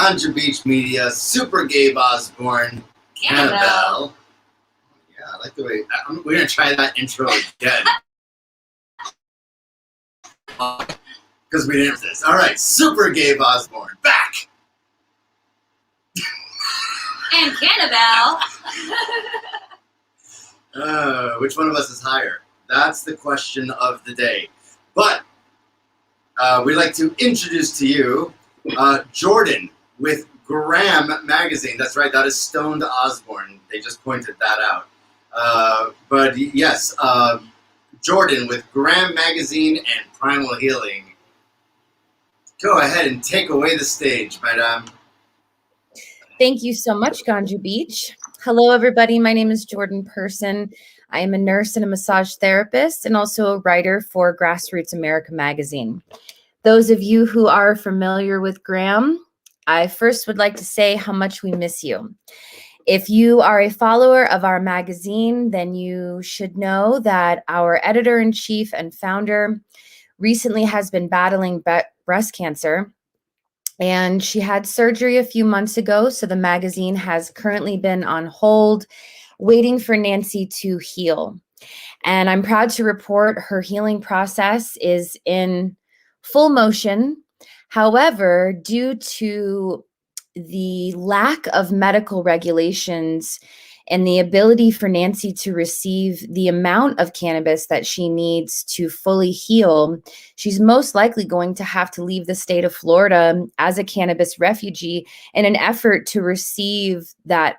Ganja Beach Media, Super Gabe Ozbourne, Cannabis. Yeah, I like the way, we're going to try that intro again. Because we didn't this. All right, Super Gabe Ozbourne, back. And Cannabis. Which one of us is higher? That's the question of the day. But we'd like to introduce to you Jordan with Gram Magazine. That's right, that is Stoned Ozbourne. They just pointed that out. But yes, Jordan with Gram Magazine and Primal Healing. Go ahead and take away the stage, madam. Thank you so much, Ganja Beach. Hello, everybody. My name is Jordan Person. I am a nurse and a massage therapist and also a writer for Grassroots America magazine. Those of you who are familiar with Gram, I first would like to say how much we miss you. If you are a follower of our magazine, then you should know that our editor-in-chief and founder recently has been battling breast cancer, and she had surgery a few months ago, so the magazine has currently been on hold, waiting for Nancy to heal. And I'm proud to report her healing process is in full motion. However, due to the lack of medical regulations and the ability for Nancy to receive the amount of cannabis that she needs to fully heal, she's most likely going to have to leave the state of Florida as a cannabis refugee in an effort to receive that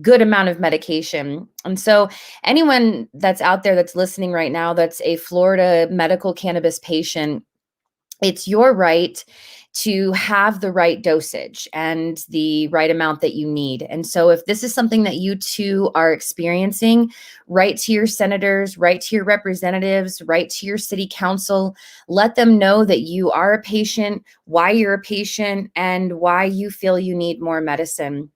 good amount of medication. And so anyone that's out there that's listening right now that's a Florida medical cannabis patient, it's your right to have the right dosage and the right amount that you need. And so if this is something that you too are experiencing, write to your senators, write to your representatives, write to your city council, let them know that you are a patient, why you're a patient, and why you feel you need more medicine.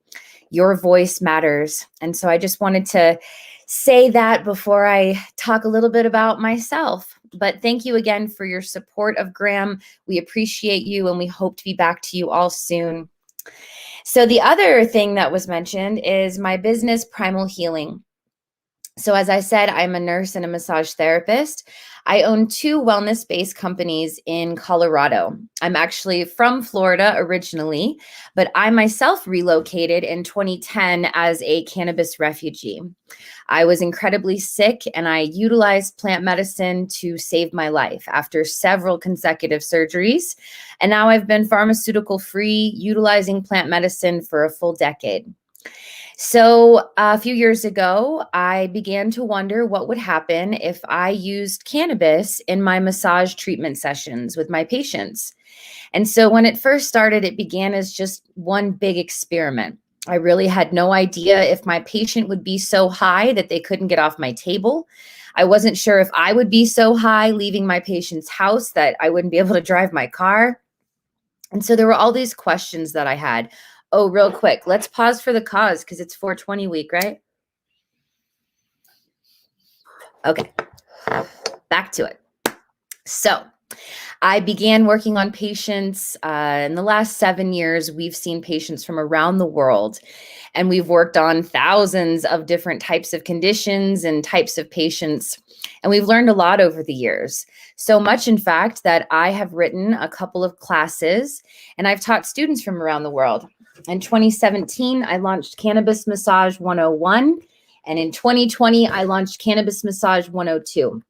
Your voice matters. And so I just wanted to say that before I talk a little bit about myself. But thank you again for your support of Gram. We appreciate you and we hope to be back to you all soon. So the other thing that was mentioned is my business, Primal Healing. So as I said, I'm a nurse and a massage therapist. I own 2 wellness-based companies in Colorado. I'm actually from Florida originally, but I myself relocated in 2010 as a cannabis refugee. I was incredibly sick and I utilized plant medicine to save my life after several consecutive surgeries. And now I've been pharmaceutical free, utilizing plant medicine for a full decade. So a few years ago, I began to wonder what would happen if I used cannabis in my massage treatment sessions with my patients. And so when it first started, it began as just one big experiment. I really had no idea if my patient would be so high that they couldn't get off my table. I wasn't sure if I would be so high leaving my patient's house that I wouldn't be able to drive my car. And so there were all these questions that I had. Oh, real quick, let's pause for the cause because it's 420 week, right? Okay, back to it. So I began working on patients in the last 7 years. We've seen patients from around the world, and we've worked on thousands of different types of conditions and types of patients. And we've learned a lot over the years. So much, in fact, that I have written a couple of classes and I've taught students from around the world. In 2017, I launched Cannabis Massage 101. And in 2020, I launched Cannabis Massage 102.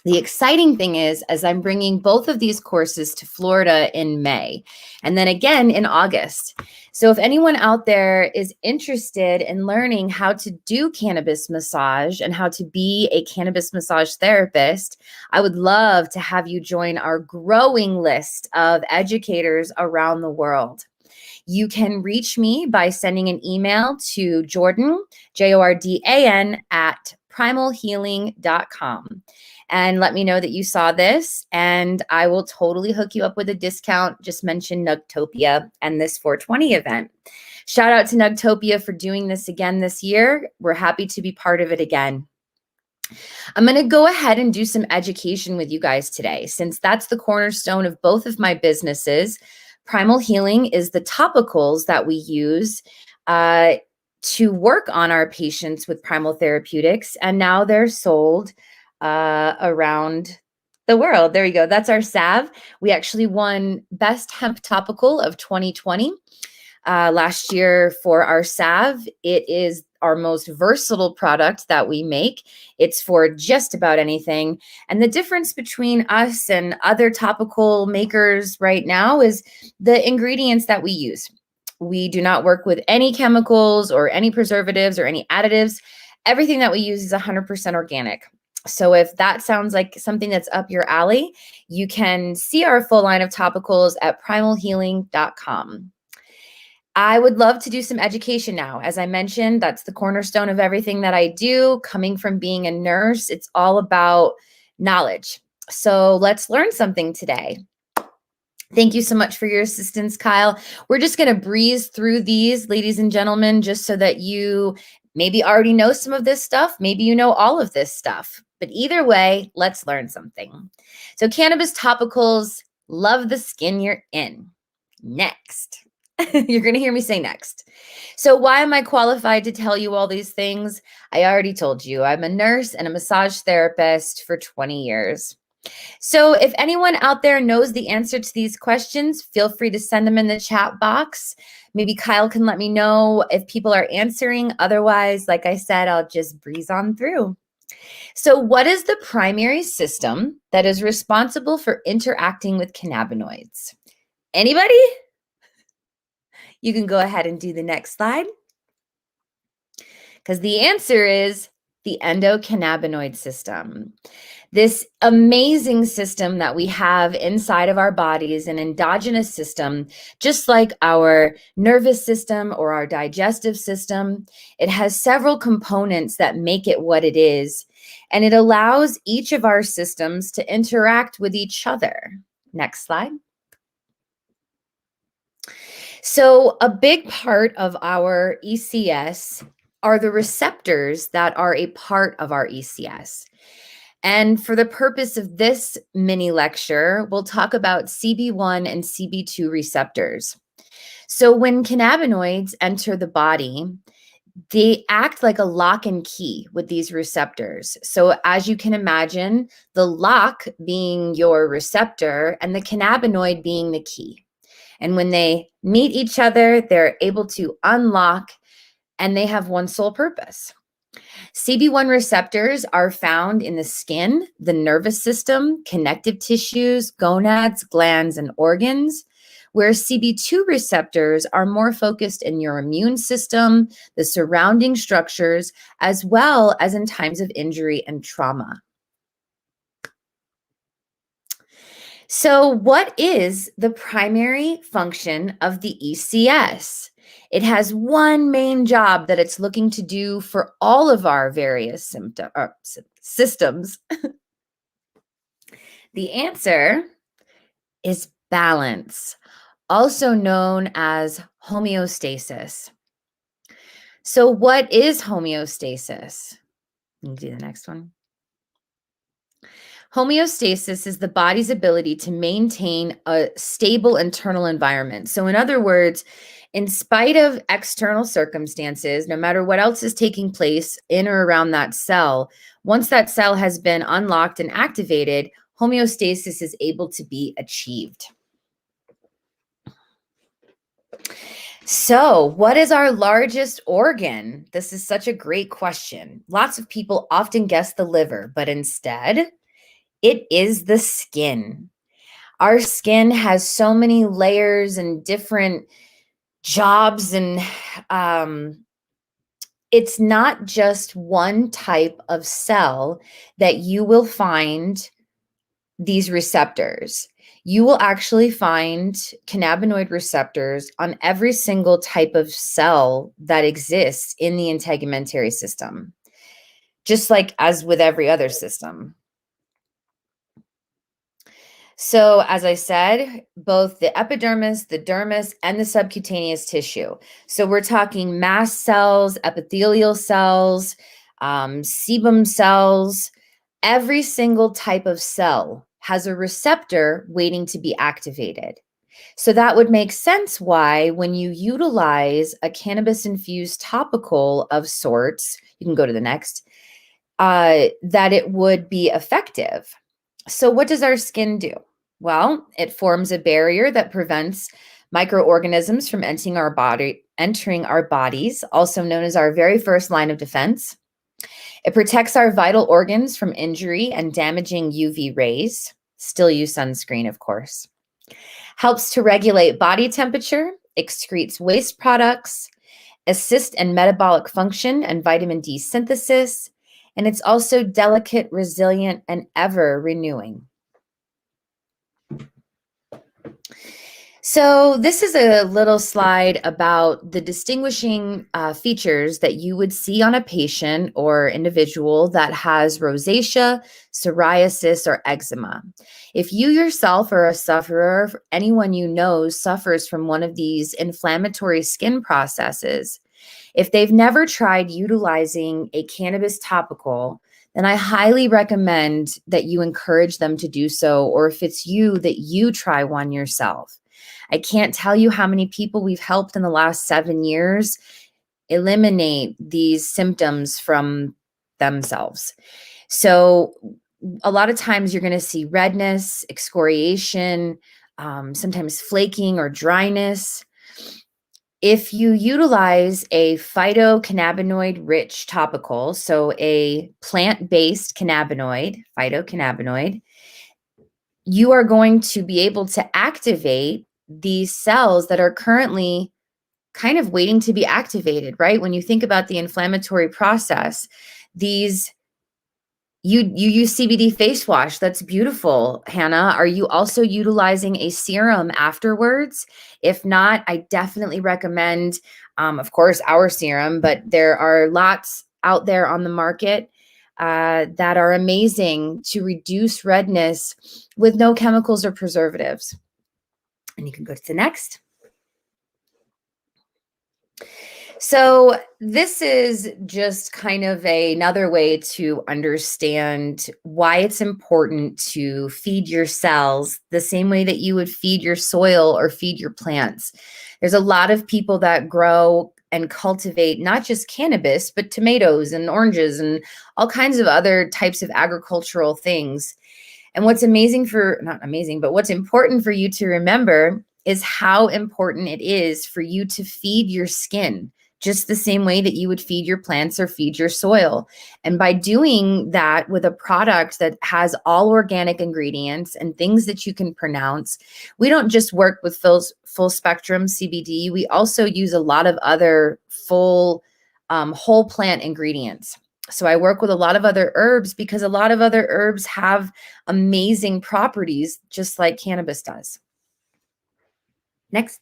The exciting thing is, as I'm bringing both of these courses to Florida in May, and then again in August. So if anyone out there is interested in learning how to do cannabis massage and how to be a cannabis massage therapist, I would love to have you join our growing list of educators around the world. You can reach me by sending an email to Jordan, Jordan, at primalhealing.com. And let me know that you saw this, and I will totally hook you up with a discount. Just mention Nugtopia and this 420 event. Shout out to Nugtopia for doing this again this year. We're happy to be part of it again. I'm going to go ahead and do some education with you guys today, since that's the cornerstone of both of my businesses, Primal Healing is the topicals that we use to work on our patients with primal therapeutics, and now they're sold around the world. There you go. That's our salve. We actually won Best Hemp Topical of 2020 last year for our salve. It is our most versatile product that we make. It's for just about anything. And the difference between us and other topical makers right now is the ingredients that we use. We do not work with any chemicals or any preservatives or any additives. Everything that we use is 100% organic. So if that sounds like something that's up your alley, you can see our full line of topicals at primalhealing.com. I would love to do some education now. As I mentioned, that's the cornerstone of everything that I do. Coming from being a nurse, it's all about knowledge. So let's learn something today. Thank you so much for your assistance, Kyle. We're just going to breeze through these, ladies and gentlemen, just so that you maybe already know some of this stuff. Maybe you know all of this stuff. But either way, let's learn something. So cannabis topicals, love the skin you're in. Next. You're going to hear me say next. So why am I qualified to tell you all these things? I already told you. I'm a nurse and a massage therapist for 20 years. So if anyone out there knows the answer to these questions, feel free to send them in the chat box. Maybe Kyle can let me know if people are answering. Otherwise, like I said, I'll just breeze on through. So what is the primary system that is responsible for interacting with cannabinoids? Anybody? You can go ahead and do the next slide. Because the answer is the endocannabinoid system. This amazing system that we have inside of our bodies, an endogenous system, just like our nervous system or our digestive system. It has several components that make it what it is, and it allows each of our systems to interact with each other. Next slide. So a big part of our ECS are the receptors that are a part of our ECS. And for the purpose of this mini lecture, we'll talk about CB1 and CB2 receptors. So when cannabinoids enter the body, they act like a lock and key with these receptors. So as you can imagine, the lock being your receptor and the cannabinoid being the key. And when they meet each other, they're able to unlock, and they have one sole purpose. CB1 receptors are found in the skin, the nervous system, connective tissues, gonads, glands, and organs, where CB2 receptors are more focused in your immune system, the surrounding structures, as well as in times of injury and trauma. So what is the primary function of the ECS? It has one main job that it's looking to do for all of our various systems. The answer is balance, also known as homeostasis. So what is homeostasis? You can do the next one. Homeostasis is the body's ability to maintain a stable internal environment. So in other words, in spite of external circumstances, no matter what else is taking place in or around that cell, once that cell has been unlocked and activated, homeostasis is able to be achieved. So what is our largest organ? This is such a great question. Lots of people often guess the liver, but instead, it is the skin. Our skin has so many layers and different jobs, and it's not just one type of cell that you will find these receptors. You will actually find cannabinoid receptors on every single type of cell that exists in the integumentary system, just like as with every other system. So as I said, both the epidermis, the dermis, and the subcutaneous tissue. So we're talking mast cells, epithelial cells, sebum cells. Every single type of cell has a receptor waiting to be activated. So that would make sense why when you utilize a cannabis-infused topical of sorts, you can go to the next, that it would be effective. So what does our skin do? Well, it forms a barrier that prevents microorganisms from entering our bodies, also known as our very first line of defense. It protects our vital organs from injury and damaging UV rays. Still use sunscreen, of course. Helps to regulate body temperature, excretes waste products, assist in metabolic function and vitamin D synthesis, and it's also delicate, resilient, and ever renewing. So this is a little slide about the distinguishing features that you would see on a patient or individual that has rosacea, psoriasis, or eczema. If you yourself are a sufferer, anyone you know suffers from one of these inflammatory skin processes, if they've never tried utilizing a cannabis topical, then I highly recommend that you encourage them to do so, or if it's you, that you try one yourself. I can't tell you how many people we've helped in the last 7 years eliminate these symptoms from themselves. So a lot of times you're going to see redness, excoriation, sometimes flaking or dryness. If you utilize a phytocannabinoid-rich topical, so a plant-based cannabinoid, phytocannabinoid, you are going to be able to activate these cells that are currently kind of waiting to be activated, right? When you think about the inflammatory process, these you use CBD face wash. That's beautiful, Hannah. Are you also utilizing a serum afterwards? If not, I definitely recommend, of course, our serum, but there are lots out there on the market that are amazing to reduce redness with no chemicals or preservatives. And you can go to the next. So this is just kind of another way to understand why it's important to feed your cells the same way that you would feed your soil or feed your plants. There's a lot of people that grow and cultivate not just cannabis, but tomatoes and oranges and all kinds of other types of agricultural things. And what's amazing not amazing, but what's important for you to remember is how important it is for you to feed your skin just the same way that you would feed your plants or feed your soil. And by doing that with a product that has all organic ingredients and things that you can pronounce, we don't just work with full spectrum CBD. We also use a lot of other full whole plant ingredients. So I work with a lot of other herbs because a lot of other herbs have amazing properties, just like cannabis does. Next.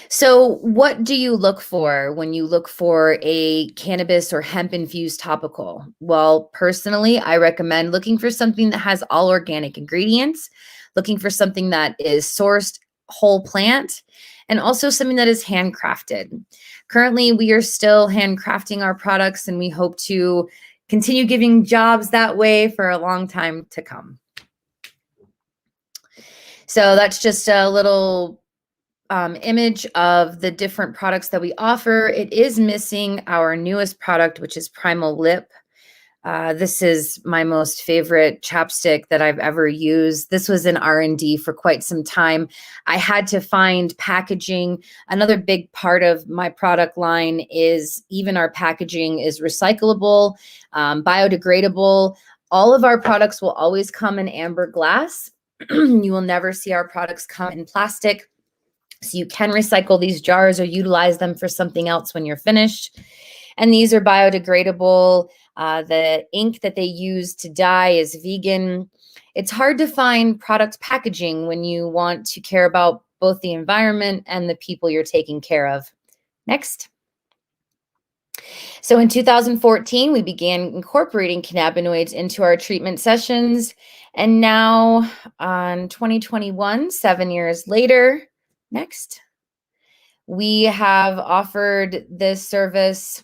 So what do you look for when you look for a cannabis or hemp-infused topical? Well, personally, I recommend looking for something that has all organic ingredients, looking for something that is sourced whole plant, and also something that is handcrafted. Currently, we are still handcrafting our products, and we hope to continue giving jobs that way for a long time to come. So that's just a little image of the different products that we offer. It is missing our newest product, which is Primal Lip. This is my most favorite chapstick that I've ever used. This was in R&D for quite some time. I had to find packaging. Another big part of my product line is even our packaging is recyclable, biodegradable. All of our products will always come in amber glass. You will never see our products come in plastic. So you can recycle these jars or utilize them for something else when you're finished. And these are biodegradable. The ink that they use to dye is vegan. It's hard to find product packaging when you want to care about both the environment and the people you're taking care of. Next. So in 2014, we began incorporating cannabinoids into our treatment sessions. And now on 2021, 7 years later, next, we have offered this service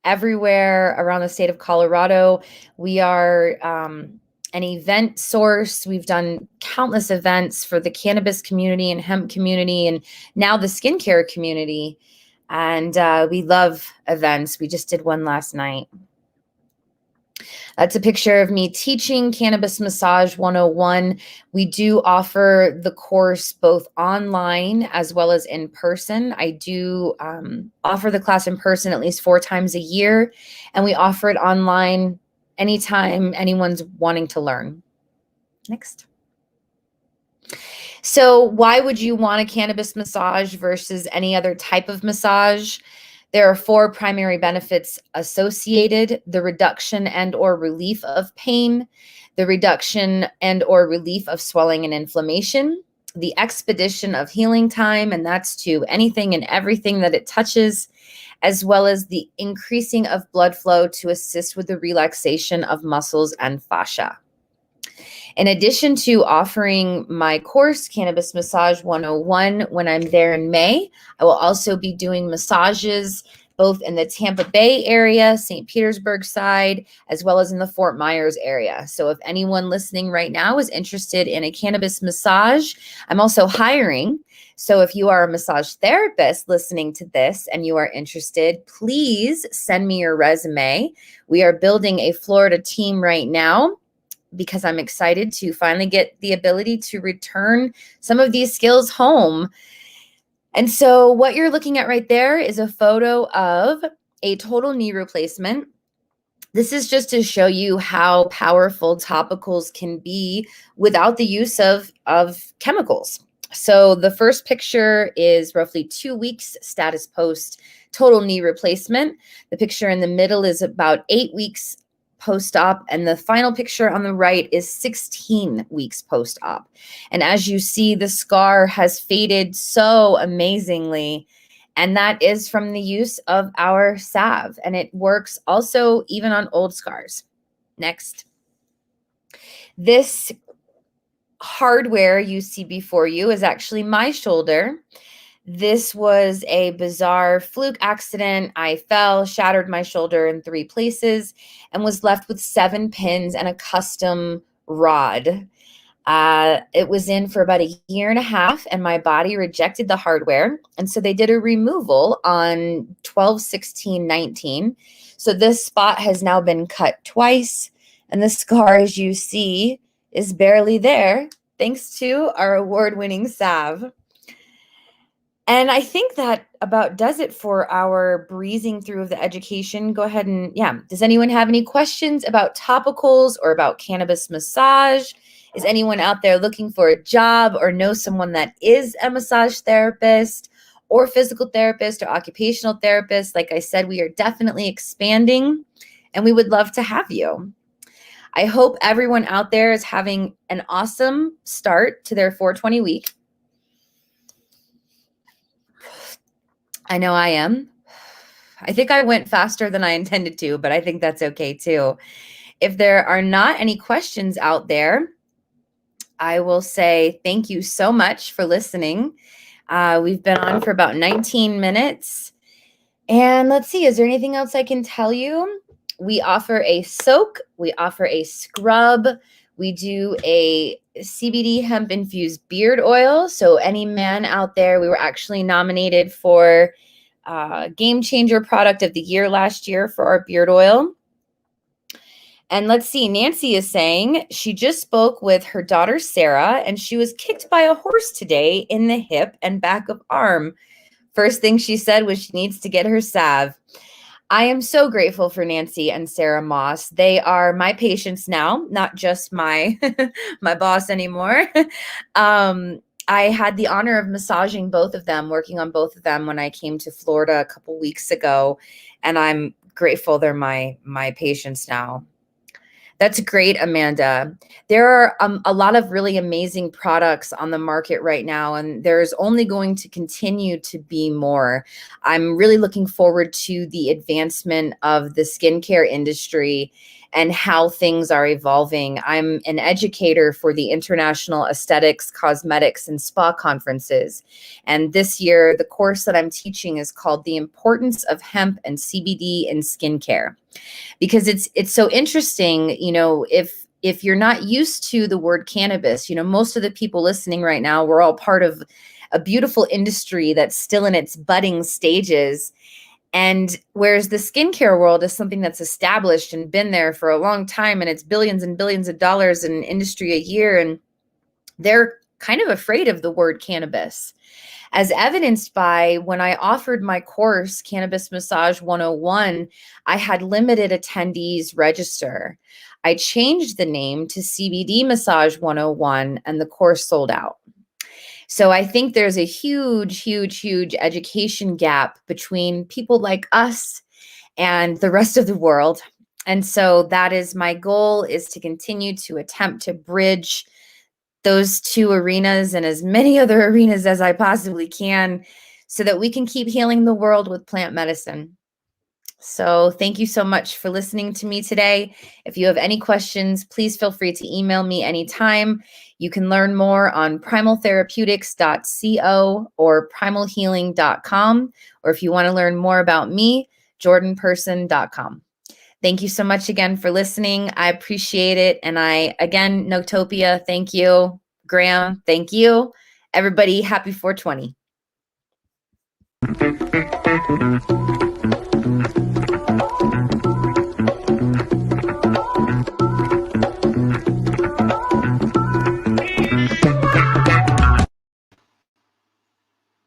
everywhere around the state of Colorado. We are an event source. We've done countless events for the cannabis community and hemp community, and now the skincare community. And we love events. We just did one last night. That's a picture of me teaching Cannabis Massage 101. We do offer the course both online as well as in person. I do offer the class in person at least 4 times a year, and we offer it online anytime anyone's wanting to learn. Next. So why would you want a cannabis massage versus any other type of massage? There are 4 primary benefits associated: the reduction and or relief of pain, the reduction and or relief of swelling and inflammation, the expedition of healing time, and that's to anything and everything that it touches, as well as the increasing of blood flow to assist with the relaxation of muscles and fascia. In addition to offering my course, Cannabis Massage 101, when I'm there in May, I will also be doing massages both in the Tampa Bay area, St. Petersburg side, as well as in the Fort Myers area. So if anyone listening right now is interested in a cannabis massage, I'm also hiring. So if you are a massage therapist listening to this and you are interested, please send me your resume. We are building a Florida team right now, because I'm excited to finally get the ability to return some of these skills home. And so what you're looking at right there is a photo of a total knee replacement. This is just to show you how powerful topicals can be without the use of chemicals. So the first picture is roughly 2 weeks status post total knee replacement. The picture in the middle is about 8 weeks post-op, and the final picture on the right is 16 weeks post-op. And as you see, the scar has faded so amazingly, and that is from the use of our salve, and it works also even on old scars. Next. This hardware you see before you is actually my shoulder. This was a bizarre fluke accident. I fell, shattered my shoulder in 3 places, and was left with 7 pins and a custom rod. It was in for about 1.5 years, and my body rejected the hardware. And so they did a removal on 12/16/19. So this spot has now been cut twice, and the scar, as you see, is barely there, thanks to our award-winning salve. And I think that about does it for our breezing through of the education. Go ahead and, does anyone have any questions about topicals or about cannabis massage? Is anyone out there looking for a job or know someone that is a massage therapist or physical therapist or occupational therapist? Like I said, we are definitely expanding, and we would love to have you. I hope everyone out there is having an awesome start to their 420 week. I know I am. I think I went faster than I intended to, but I think that's okay too. If there are not any questions out there, I will say thank you so much for listening. We've been on for about 19 minutes. And let's see, is there anything else I can tell you? We offer a soak. We offer a scrub. We do a CBD hemp infused beard oil. So any man out there, we were actually nominated for Game Changer Product of the Year last year for our beard oil. And let's see, Nancy is saying she just spoke with her daughter, Sarah, and she was kicked by a horse today in the hip and back of arm. First thing she said was she needs to get her salve. I am so grateful for Nancy and Sarah Moss. They are my patients now, not just my my boss anymore. I had the honor of massaging both of them, working on both of them when I came to Florida a couple weeks ago, and I'm grateful they're my patients now. That's great, Amanda. There are a lot of really amazing products on the market right now, and there's only going to continue to be more. I'm really looking forward to the advancement of the skincare industry and how things are evolving. I'm an educator for the International Aesthetics, Cosmetics, and Spa Conferences. And this year, the course that I'm teaching is called The Importance of Hemp and CBD in Skincare. Because it's so interesting, you know, if if you're not used to the word cannabis, most of the people listening right now, we're all part of a beautiful industry that's still in its budding stages. And whereas the skincare world is something that's established and been there for a long time, and it's billions and billions of dollars in industry a year, and they're kind of afraid of the word cannabis, as evidenced by when I offered my course, Cannabis Massage 101, I had limited attendees register. I changed the name to CBD Massage 101, and the course sold out. So I think there's a huge, huge, huge education gap between people like us and the rest of the world. And so that is my goal, is to continue to attempt to bridge those two arenas and as many other arenas as I possibly can, so that we can keep healing the world with plant medicine. So thank you so much for listening to me today. If you have any questions, please feel free to email me anytime. You can learn more on primaltherapeutics.co or primalhealing.com. Or if you want to learn more about me, jordanperson.com. Thank you so much again for listening. I appreciate it. And again, Notopia, thank you. Graham, thank you. Everybody, happy 420.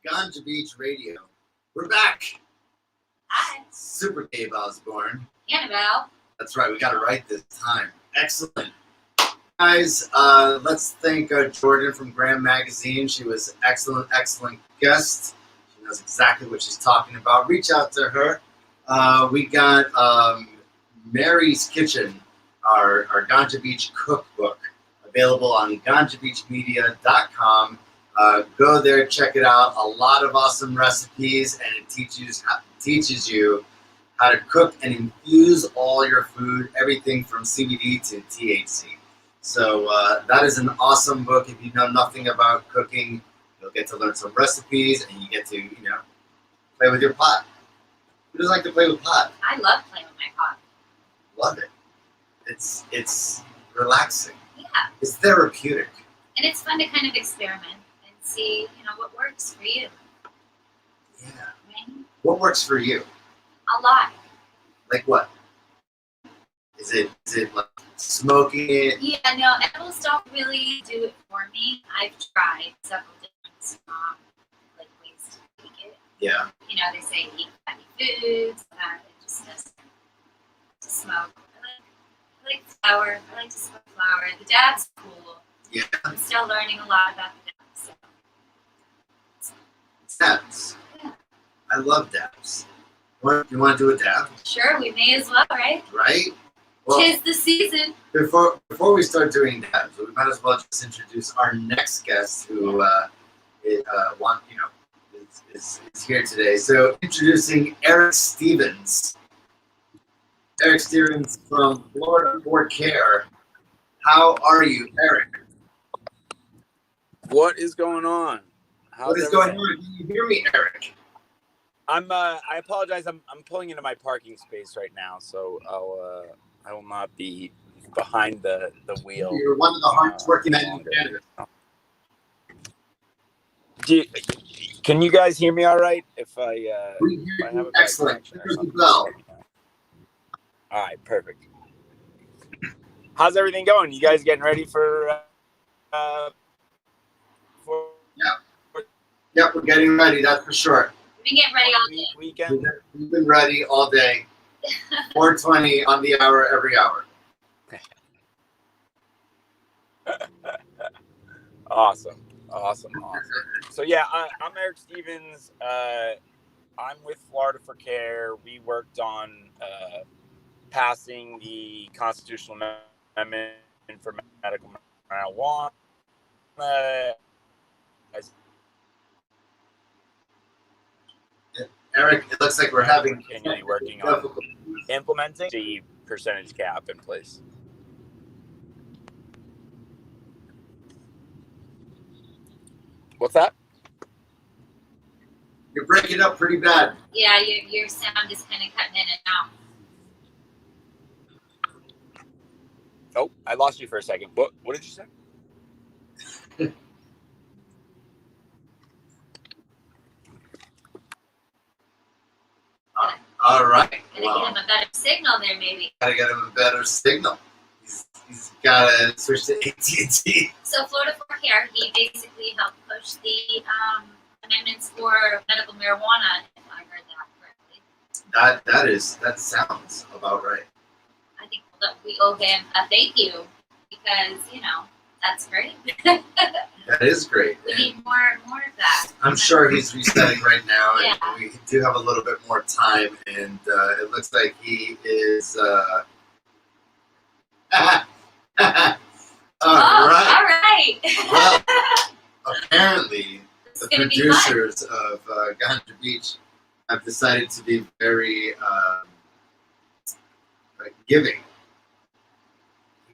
Ganja Beach Radio. We're back. Hi. Super Gabe Ozbourne. Cannabis. That's right. We got it right this time. Excellent. Guys, let's thank Jordan from Graham Magazine. She was excellent guest. She knows exactly what she's talking about. Reach out to her. We got Mary's Kitchen, our Ganja Beach cookbook, available on ganjabeachmedia.com. Go there, check it out. A lot of awesome recipes, and it teaches you how to cook and infuse all your food, everything from CBD to THC. So that is an awesome book. If you know nothing about cooking, you'll get to learn some recipes, and you get to, play with your pot. Who doesn't like to play with pot? I love playing with my pot. Love it. It's relaxing. Yeah. It's therapeutic. And it's fun to kind of experiment and see, what works for you. Yeah. Right? What works for you? A lot. Like what? Is it like smoking it? Yeah, no, edibles don't really do it for me. I've tried several different ways to take it. Yeah. They say eat fatty foods, it just doesn't to smoke. I like flower. I like to smoke flower. The dab's cool. Yeah. I'm still learning a lot about the dabs. So. Dabs. Yeah. I love dabs. You want to do a dab? Sure, we may as well, right? Right? Well, 'tis the season. Before we start doing dabs, we might as well just introduce our next guest, who is here today. So introducing Eric Stevens. Eric Stevens from Florida for Care. How are you, Eric? What is going on? What is going on? Can you hear me, Eric? I apologize. I'm pulling into my parking space right now, so I will not be behind the wheel. You're one of the hardest working men in Canada. Can you guys hear me all right? If I we hear if I have you a bad excellent. connection or something, Well. all right, perfect. How's everything going? You guys getting ready for Yeah, we're getting ready, that's for sure. We've been getting ready all day. Weekend? We've been ready all day. 420 on the hour, every hour. Awesome. So yeah, I'm Eric Stevens. I'm with Florida for Care. We worked on passing the constitutional amendment for medical marijuana. Eric, it looks like we're having continually working on implementing the percentage cap in place. What's that? You're breaking up pretty bad. Yeah, your sound is kind of cutting in and out. Oh, I lost you for a second. What did you say? All right. Gotta get him a better signal there, maybe. Gotta get him a better signal. He's gotta switch to AT&T. So Florida for Care, he basically helped push the amendments for medical marijuana, if I heard that correctly. That sounds about right. I think that we owe him a thank you because, that's great. That is great. We need more of that. I'm sure he's resetting right now, and Yeah. we do have a little bit more time, and it looks like he is. All right. All right. Well, apparently, It's the gonna be producers of Ganja Beach have decided to be very giving.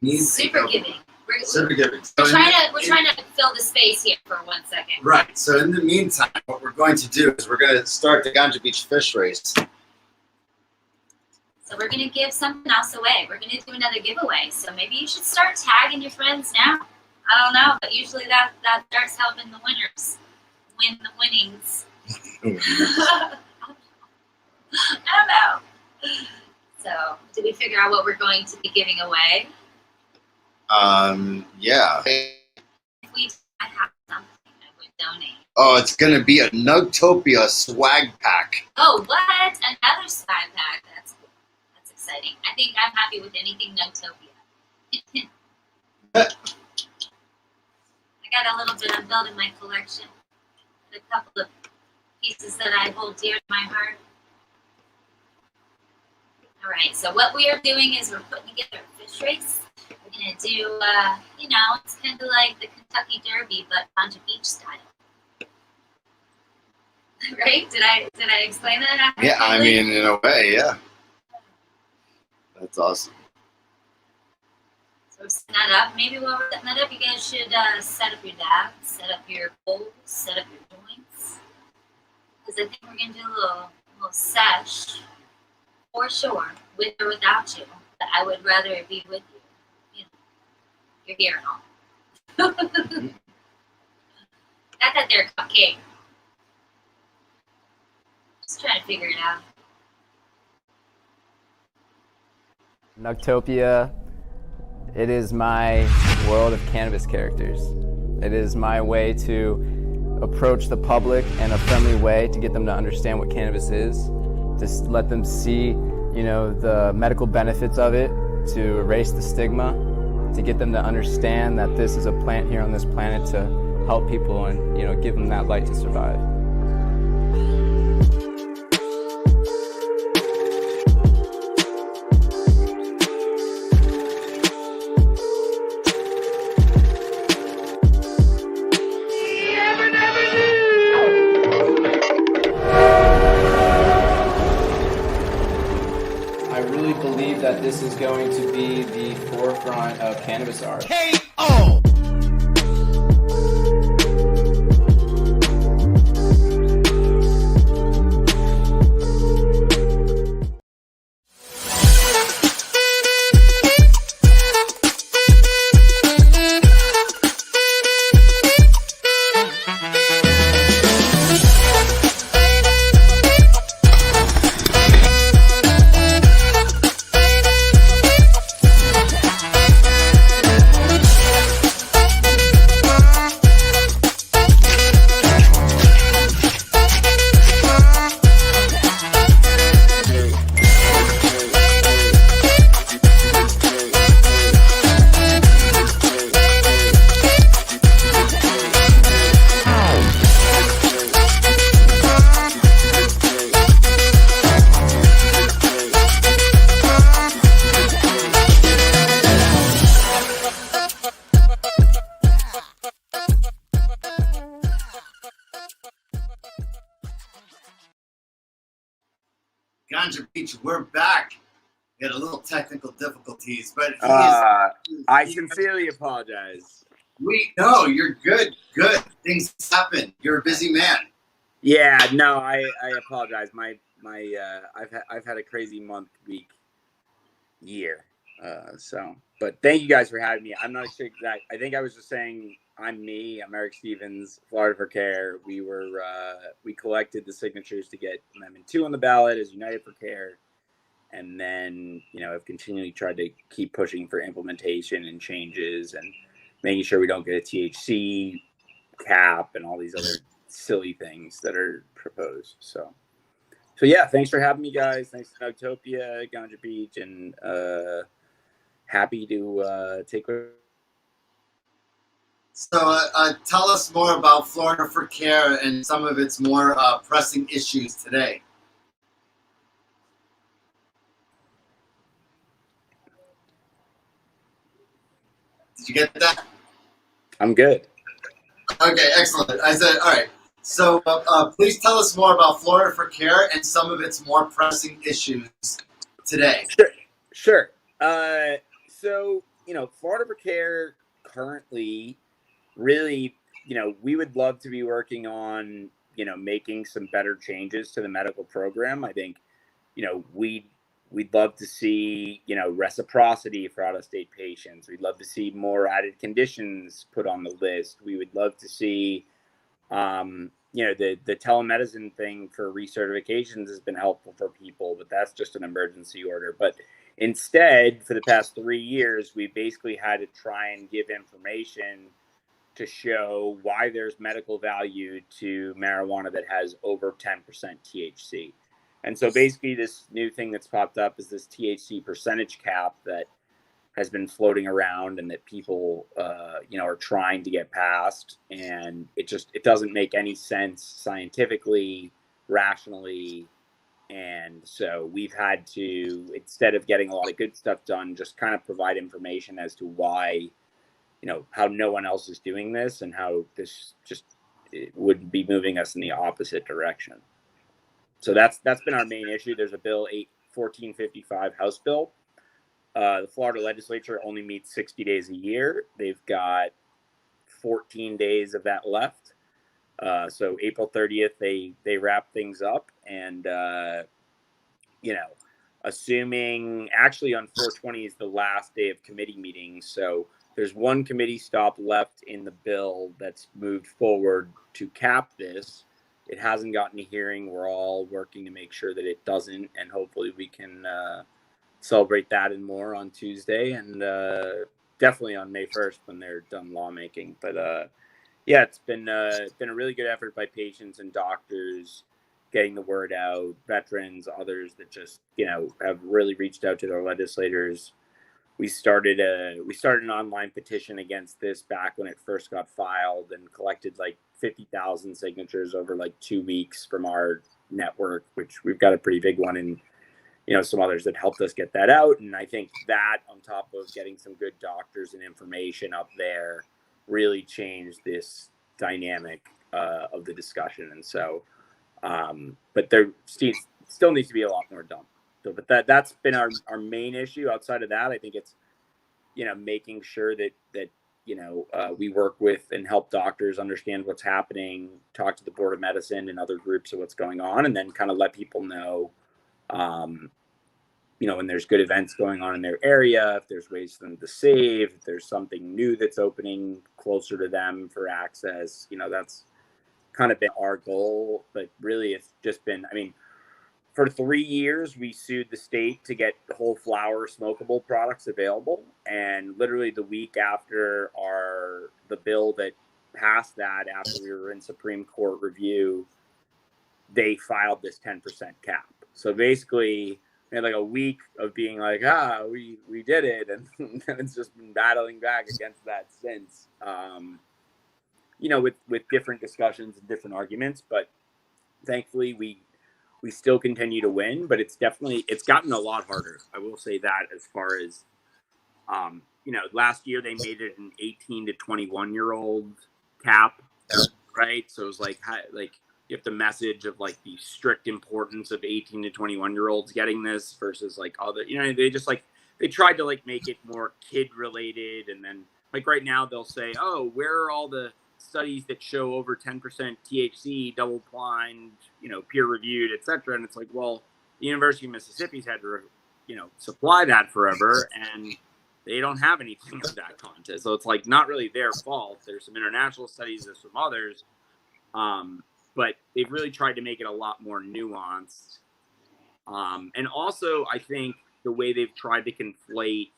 He needs to super go- giving. Super giving. So We're trying to fill the space here for 1 second. Right. So in the meantime, what we're going to do is we're going to start the Ganja Beach fish race. So we're gonna give something else away. We're gonna do another giveaway. So maybe you should start tagging your friends now. I don't know, but usually that starts helping the winners win the winnings. I don't know. So did we figure out what we're going to be giving away? Yeah. If I have something, I would donate. Oh, it's going to be a Nugtopia swag pack. Oh, what? Another swag pack. That's cool. That's exciting. I think I'm happy with anything Nugtopia. I got a little bit. I'm building my collection. A couple of pieces that I hold dear to my heart. All right. So what we are doing is we're putting together a fish race. We're gonna do, it's kind of like the Kentucky Derby, but Ganja Beach style. Right? Did I explain that? Yeah, I accurately? mean, in a way, yeah. That's awesome. So we're setting that up. Maybe while we're setting that up, you guys should set up your dabs, set up your bowls, set up your joints. Because I think we're gonna do a little sesh for sure, with or without you. But I would rather it be with you. You're here and all. Got that there, cupcake. Just trying to figure it out. Nugtopia, it is my world of cannabis characters. It is my way to approach the public in a friendly way to get them to understand what cannabis is, just let them see, the medical benefits of it, to erase the stigma, to get them to understand that this is a plant here on this planet to help people and, give them that light to survive. I really believe that this is going to be the forefront of cannabis art. K.O. Ganja Beach, we're back. We had a little technical difficulties, but I sincerely apologize. No, you're good. Good things happen. You're a busy man. Yeah, no, I apologize. My I've had a crazy month, week, year. But thank you guys for having me. I'm not sure that I think I was just saying I'm me. I'm Eric Stevens, Florida for Care. We collected the signatures to get Amendment 2 on the ballot as United for Care. And then, I've continually tried to keep pushing for implementation and changes and making sure we don't get a THC cap and all these other silly things that are proposed. So yeah, thanks for having me, guys. Thanks to Nugtopia, Ganja Beach, and happy to take. So tell us more about Florida for Care and some of its more pressing issues today. Did you get that? I'm good. Okay, excellent. I said, all right. So please tell us more about Florida for Care and some of its more pressing issues today. Sure. So, Florida for Care currently really, we would love to be working on, making some better changes to the medical program. I think, we'd love to see, reciprocity for out-of-state patients. We'd love to see more added conditions put on the list. We would love to see, the telemedicine thing for recertifications has been helpful for people, but that's just an emergency order. But instead, for the past 3 years, we basically had to try and give information to show why there's medical value to marijuana that has over 10% THC. And so basically this new thing that's popped up is this THC percentage cap that has been floating around and that people, are trying to get past. And it doesn't make any sense scientifically, rationally. And so we've had to, instead of getting a lot of good stuff done, just kind of provide information as to why, how no one else is doing this and how this it would be moving us in the opposite direction. So that's been our main issue. There's a bill 1455 House bill. The Florida legislature only meets 60 days a year. They've got 14 days of that left. So April 30th, they wrap things up. And, assuming actually on 420 is the last day of committee meetings. So there's one committee stop left in the bill that's moved forward to cap this. It hasn't gotten a hearing. We're all working to make sure that it doesn't. And hopefully we can celebrate that and more on Tuesday. And definitely on May 1st when they're done lawmaking. But yeah, it's been a really good effort by patients and doctors getting the word out, veterans, others that just, have really reached out to their legislators. We started an online petition against this back when it first got filed and collected like 50,000 signatures over like 2 weeks from our network, which we've got a pretty big one, and some others that helped us get that out. And I think that on top of getting some good doctors and information up there really changed this dynamic of the discussion. And so, but there still needs to be a lot more done. So, but that's been our main issue. Outside of that, I think it's, making sure that we work with and help doctors understand what's happening, talk to the Board of Medicine and other groups of what's going on, and then kind of let people know, when there's good events going on in their area, if there's ways for them to save, if there's something new that's opening closer to them for access, that's kind of been our goal. But really it's just been, for 3 years, we sued the state to get whole flower smokable products available. And literally the week after the bill that passed that, after we were in Supreme Court review, they filed this 10% cap. So basically, we had like a week of being like, we did it. And it's just been battling back against that since, with different discussions and different arguments. But thankfully, we still continue to win, but it's gotten a lot harder. I will say that as far as, last year they made it an 18 to 21-year-old cap, right? So it was like you have the message of like the strict importance of 18 to 21-year-olds getting this versus like other, they just like, they tried to like make it more kid related. And then like right now they'll say, oh, where are all the studies that show over 10% THC, double blind, peer reviewed, etc. And it's like, well, the University of Mississippi's had to supply that forever, and they don't have anything of that content. So it's like not really their fault. There's some international studies, there's some others, but they've really tried to make it a lot more nuanced. And also, I think the way they've tried to conflate,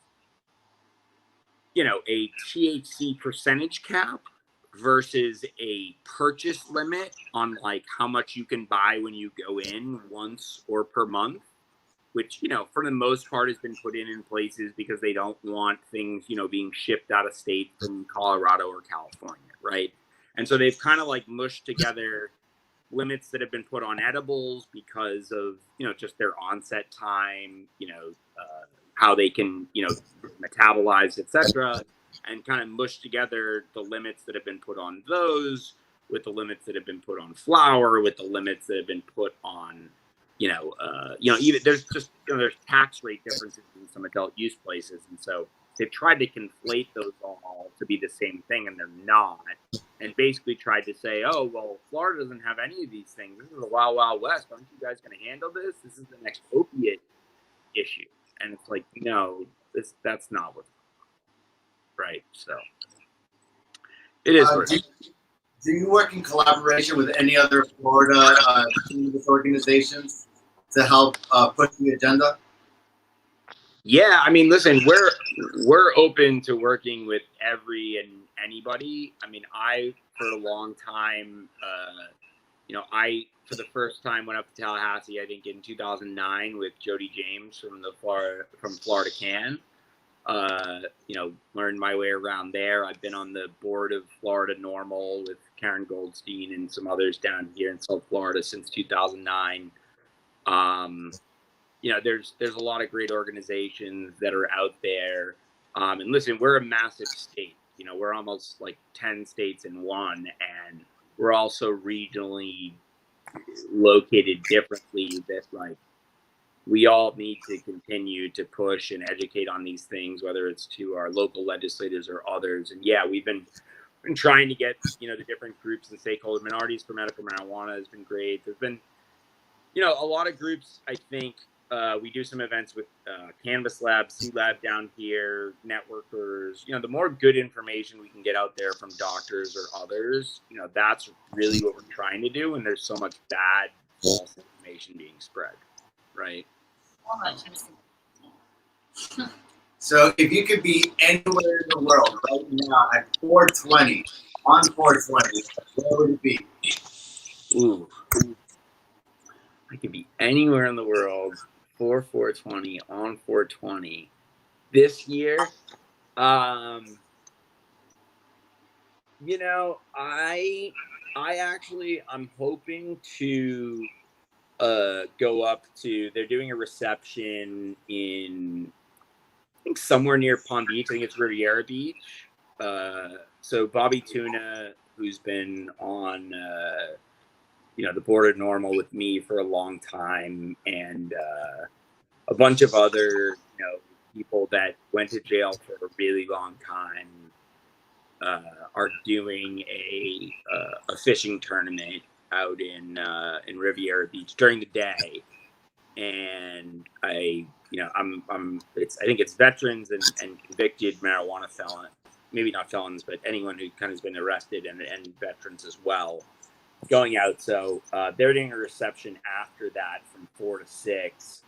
a THC percentage cap versus a purchase limit on like how much you can buy when you go in once or per month, which, for the most part has been put in places because they don't want things, being shipped out of state from Colorado or California, right? And so they've kind of like mushed together limits that have been put on edibles because of, just their onset time, how they can, metabolize, etc., and kind of mush together the limits that have been put on those with the limits that have been put on flower, with the limits that have been put on, even there's just, there's tax rate differences in some adult use places. And so they've tried to conflate those all to be the same thing, and they're not. And basically tried to say, oh, well, Florida doesn't have any of these things. This is the Wild Wild West. Aren't you guys going to handle this? This is the next opiate issue. And it's like, no, that's not what's right. So it is. Do you work in collaboration with any other Florida cannabis organizations to help push the agenda? Yeah, I mean, listen, we're open to working with every and anybody. I mean, for a long time, for the first time went up to Tallahassee, I think in 2009 with Jody James from Florida Can. Learned my way around there. I've been on the board of Florida Normal with Karen Goldstein and some others down here in South Florida since 2009. There's a lot of great organizations that are out there. And listen, we're a massive state. We're almost like 10 states in one, and we're also regionally located differently. That like we all need to continue to push and educate on these things, whether it's to our local legislators or others. And yeah, we've been trying to get the different groups and stakeholder minorities for medical marijuana has been great. There's been a lot of groups. I think we do some events with Cannabis Lab, C Lab down here, networkers. The more good information we can get out there from doctors or others, that's really what we're trying to do. And there's so much bad, false information being spread, right? So if you could be anywhere in the world right now at 420, on 420, where would it be? Ooh. I could be anywhere in the world for 420 on 420 this year. I'm hoping to go up to, they're doing a reception in, I think somewhere near Palm Beach. I think it's Riviera Beach. So Bobby Tuna, who's been on the board of Normal with me for a long time, and a bunch of other people that went to jail for a really long time are doing a fishing tournament out in Riviera Beach during the day. And I think it's veterans and convicted marijuana felon, maybe not felons, but anyone who kind of has been arrested, and veterans as well, going out. So they're doing a reception after that from 4 to 6.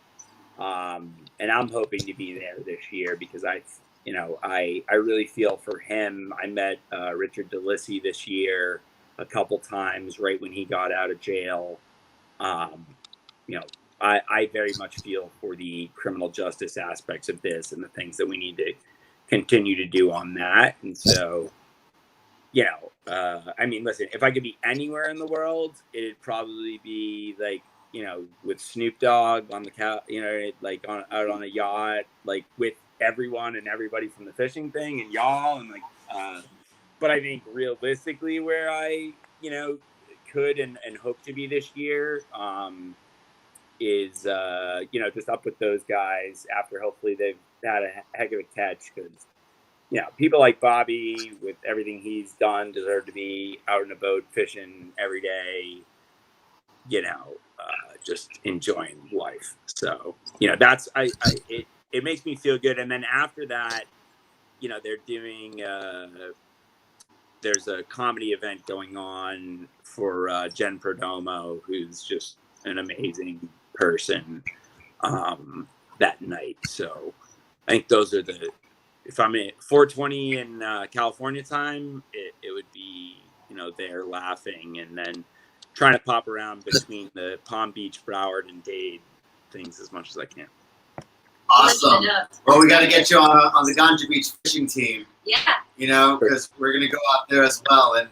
And I'm hoping to be there this year because I really feel for him. I met Richard DeLisi this year a couple times right when he got out of jail. I very much feel for the criminal justice aspects of this and the things that we need to continue to do on that. And so, listen, if I could be anywhere in the world, it'd probably be like, with Snoop Dogg on the out on a yacht, like with everyone and everybody from the fishing thing and y'all, and but I think realistically where I, could and hope to be this year, is just up with those guys after hopefully they've had a heck of a catch, because people like Bobby with everything he's done deserve to be out in a boat fishing every day. just enjoying life. So, it makes me feel good. And then after that, they're doing, there's a comedy event going on for Jen Perdomo, who's just an amazing person, that night. So I think those are if I'm at 420 in California time, it would be, there laughing, and then trying to pop around between the Palm Beach, Broward, and Dade things as much as I can. Awesome. Well, we got to get you on the Ganja Beach fishing team. Yeah. Because we're going to go out there as well and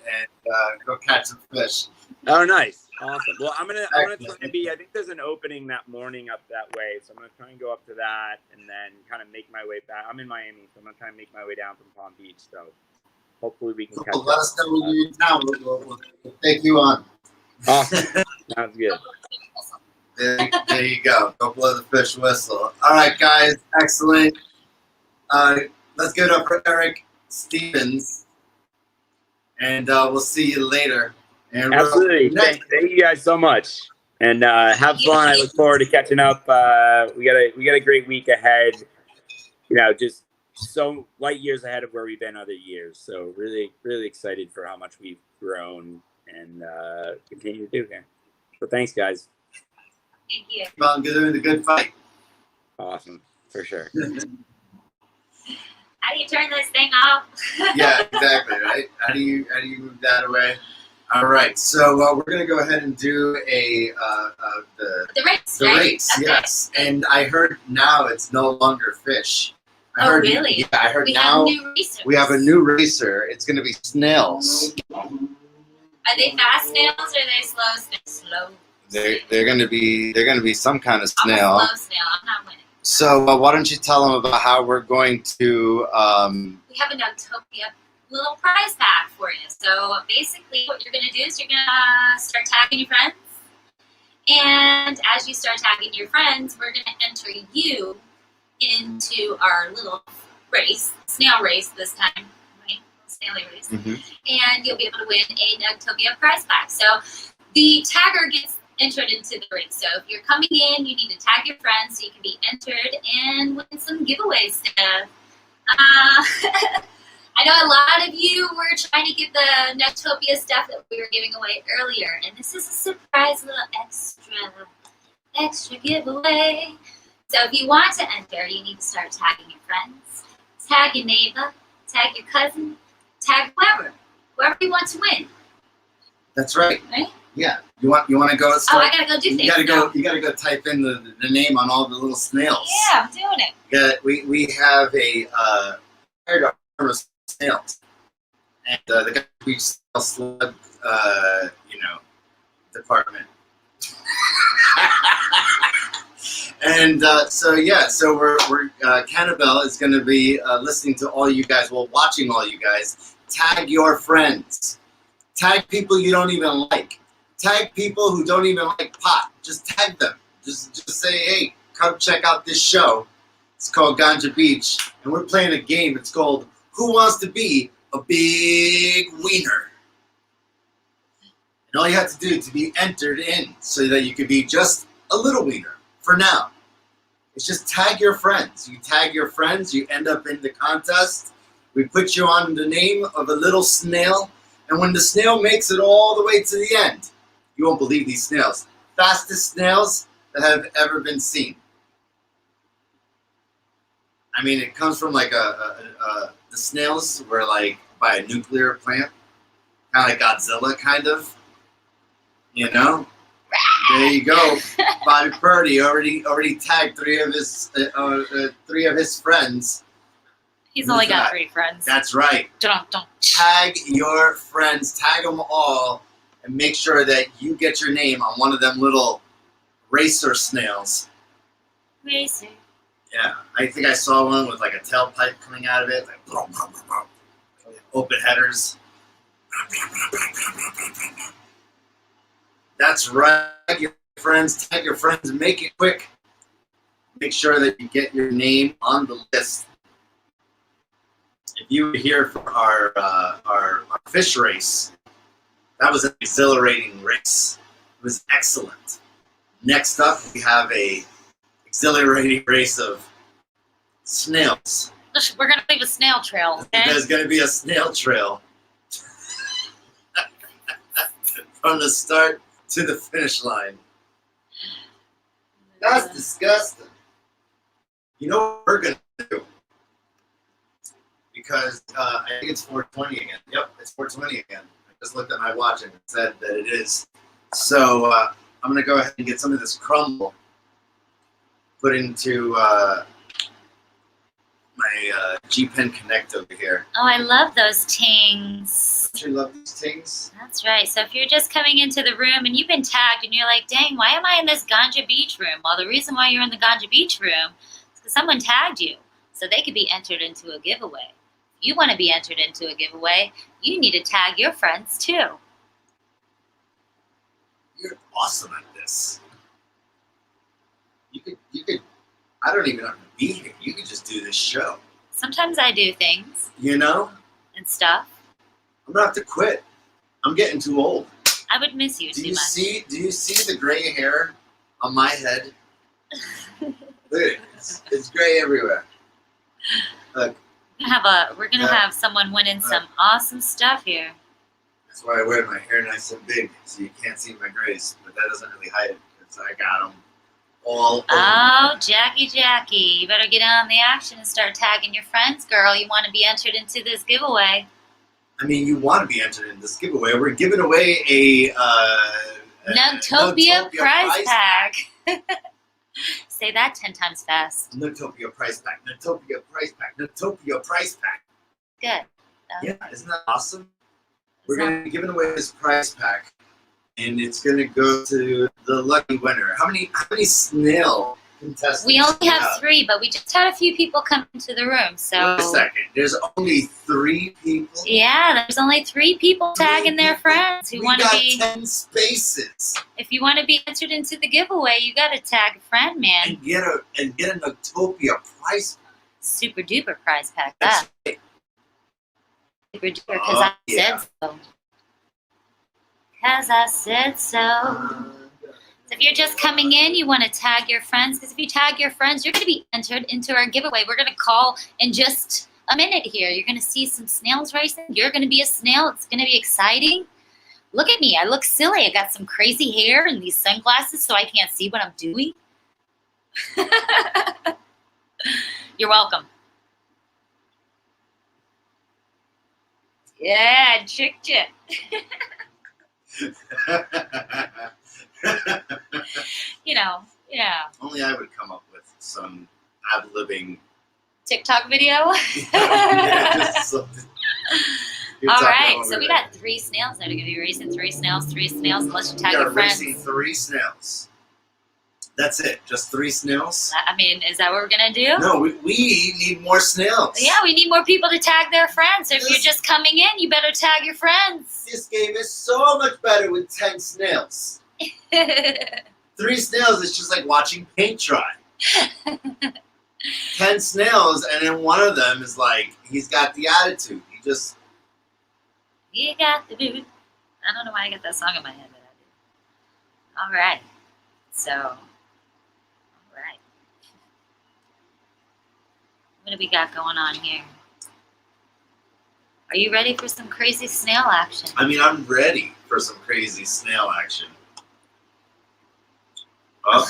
go catch some fish. Oh, nice. Awesome. Well, I'm gonna try to be. I think there's an opening that morning up that way, so I'm gonna try and go up to that, and then kind of make my way back. I'm in Miami, so I'm gonna try and make my way down from Palm Beach. So hopefully we can catch up. Let us know when you're in town. We'll take you on. Awesome. Sounds good. There you go. Go blow the fish whistle. All right, guys. Excellent. Let's give it up for Eric Stevens, and we'll see you later. And absolutely. Thank you guys so much, and have fun. I look forward to catching up. We got a great week ahead. Just so light years ahead of where we've been other years. So really, really excited for how much we've grown and continue to do here. So thanks, guys. Thank you. Keep on doing the good fight. Awesome, for sure. How do you turn this thing off? Yeah, exactly. Right. How do you move that away? All right. So we're gonna go ahead and do the race. The right? race. Okay. Yes. And I heard now it's no longer fish. I heard, really? Yeah, I heard we now have new racers. we have a new racer. It's gonna be snails. Are they fast snails or are they slow snails? Slow. They're gonna be some kind of I'm snail. a slow snail. I'm not winning. So why don't you tell them about how we're going to? We have a Nugtopia little prize pack for you. So basically, what you're going to do is you're going to start tagging your friends, and as you start tagging your friends, we're going to enter you into our little race, snail race this time, right? Snaily race, and you'll be able to win a Nugtopia prize pack. So the tagger gets entered into the race. So if you're coming in, you need to tag your friends so you can be entered and win some giveaway stuff. I know a lot of you were trying to get the Nugtopia stuff that we were giving away earlier, and this is a surprise little extra giveaway. So if you want to enter, you need to start tagging your friends, tag your neighbor, tag your cousin, tag whoever you want to win. That's right. Right? Yeah. You want to go? Start? I gotta go do things. You gotta go type in the name on all the little snails. Yeah, I'm doing it. Yeah, we have a snails, and the guy we slug department. And so we're Cannabis is going to be listening to all you guys, watching all you guys. Tag your friends. Tag people you don't even like. Tag people who don't even like pot. Just tag them. Just say, hey, come check out this show. It's called Ganja Beach, and we're playing a game. It's called Who Wants to Be a Big Wiener? And all you have to do to be entered in so that you could be just a little wiener for now. It's just tag your friends. You tag your friends, you end up in the contest. We put you on the name of a little snail, and when the snail makes it all the way to the end, you won't believe these snails. Fastest snails that have ever been seen. I mean, it comes from like the snails were like by a nuclear plant, kind of like Godzilla, kind of. You know, there you go. Bobby Purdy already tagged three of his friends. He's only got 3 friends. That's right. Don't. Tag your friends. Tag them all, and make sure that you get your name on one of them little racer snails. Racer. Yeah, I think I saw one with like a tailpipe coming out of it, like boom, boom, boom, boom. Open headers. That's right, your friends. Tag your friends. Make it quick. Make sure that you get your name on the list. If you were here for our fish race, that was an exhilarating race. It was excellent. Next up, we have a exhilarating race of snails. We're gonna leave a snail trail. Okay? There's going to be a snail trail from the start to the finish line. That's disgusting. You know what we're going to do? Because I think it's 4:20 again. Yep, it's 4:20 again. I just looked at my watch and it said that it is. So I'm going to go ahead and get some of this crumble put into my G-Pen Connect over here. Oh, I love those tings. Don't you love these things? That's right. So if you're just coming into the room and you've been tagged and you're like, dang, why am I in this Ganja Beach room? Well, the reason why you're in the Ganja Beach room is because someone tagged you so they could be entered into a giveaway. If you want to be entered into a giveaway, you need to tag your friends too. You're awesome at this. You could, I don't even have to be here. You could just do this show. Sometimes I do things You know? and stuff. I'm gonna have to quit. I'm getting too old. I would miss you Do too you much. see the gray hair on my head? Look at it. It's gray everywhere. Look, We're gonna have someone winning some awesome stuff here. that's why I wear my hair nice and big, so you can't see my grays. But that doesn't really hide it, because I got them all over. Oh, Jackie, you better get on the action and start tagging your friends, girl. You want to be entered into this giveaway. I mean, you want to be entered in this giveaway. We're giving away a Nugtopia prize pack. Say that 10 times fast. Nugtopia prize pack. Nugtopia prize pack. Nugtopia prize pack. Good. Yeah, isn't that awesome? We're going to be giving away this prize pack, and it's going to go to the lucky winner. How many snail contestants? We only do we have 3, but we just had a few people come into the room. So Wait a second. There's only 3 people? yeah, there's only 3 people tagging their friends who want to be. We got 10 spaces. If you want to be entered into the giveaway, you got to tag a friend, man. And get a Nugtopia prize pack. Super duper prize pack. That's That right. super duper because I yeah. said so. Because I said so. If you're just coming in, you want to tag your friends, because if you tag your friends, you're going to be entered into our giveaway. We're going to call in just a minute here. You're going to see some snails racing. You're going to be a snail. It's going to be exciting. Look at me. I look silly. I got some crazy hair and these sunglasses so I can't see what I'm doing. You're welcome. Yeah, tricked you. You know, yeah. Only I would come up with some ad-libbing. TikTok video. Yeah, just something. All right, so we got 3 snails that are going to be racing. 3 snails, unless you tag We your are friends. racing 3 snails. That's it. Just 3 snails. I mean, is that what we're going to do? No, we need more snails. Yeah, we need more people to tag their friends. So if you're This- just coming in, you better tag your friends. This game is so much better with 10 snails. 3 snails is just like watching paint dry. 10 snails, and then one of them is like, he's got the attitude. He just. You got the boot. I don't know why I got that song in my head, but I do. All right. So, all right. What do we got going on here? Are you ready for some crazy snail action? I mean, I'm ready for some crazy snail action. Oh,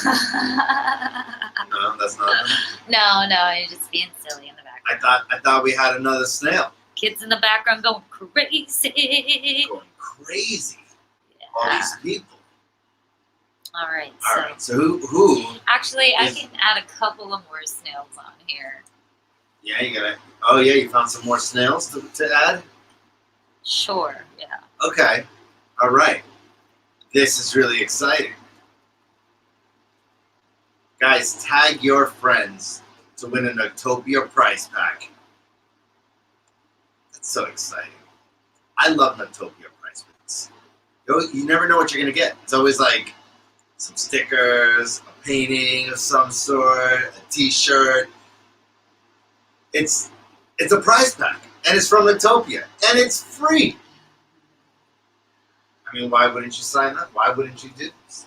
no, that's not it. No, you're just being silly in the background. I thought we had another snail. Kids in the background going crazy. Going crazy. All Yeah. these people. All right. All right. So who? Actually, I is- can add a couple of more snails on here. Yeah, you gotta. Oh yeah, you found some more snails to add. Sure. Yeah. Okay. All right. This is really exciting. Guys, tag your friends to win an Nugtopia prize pack. That's so exciting. I love Nugtopia prize packs. You never know what you're going to get. It's always like some stickers, a painting of some sort, a t-shirt. It's a prize pack, and it's from Nugtopia, and it's free. I I mean, why wouldn't you sign up? Why wouldn't you do this?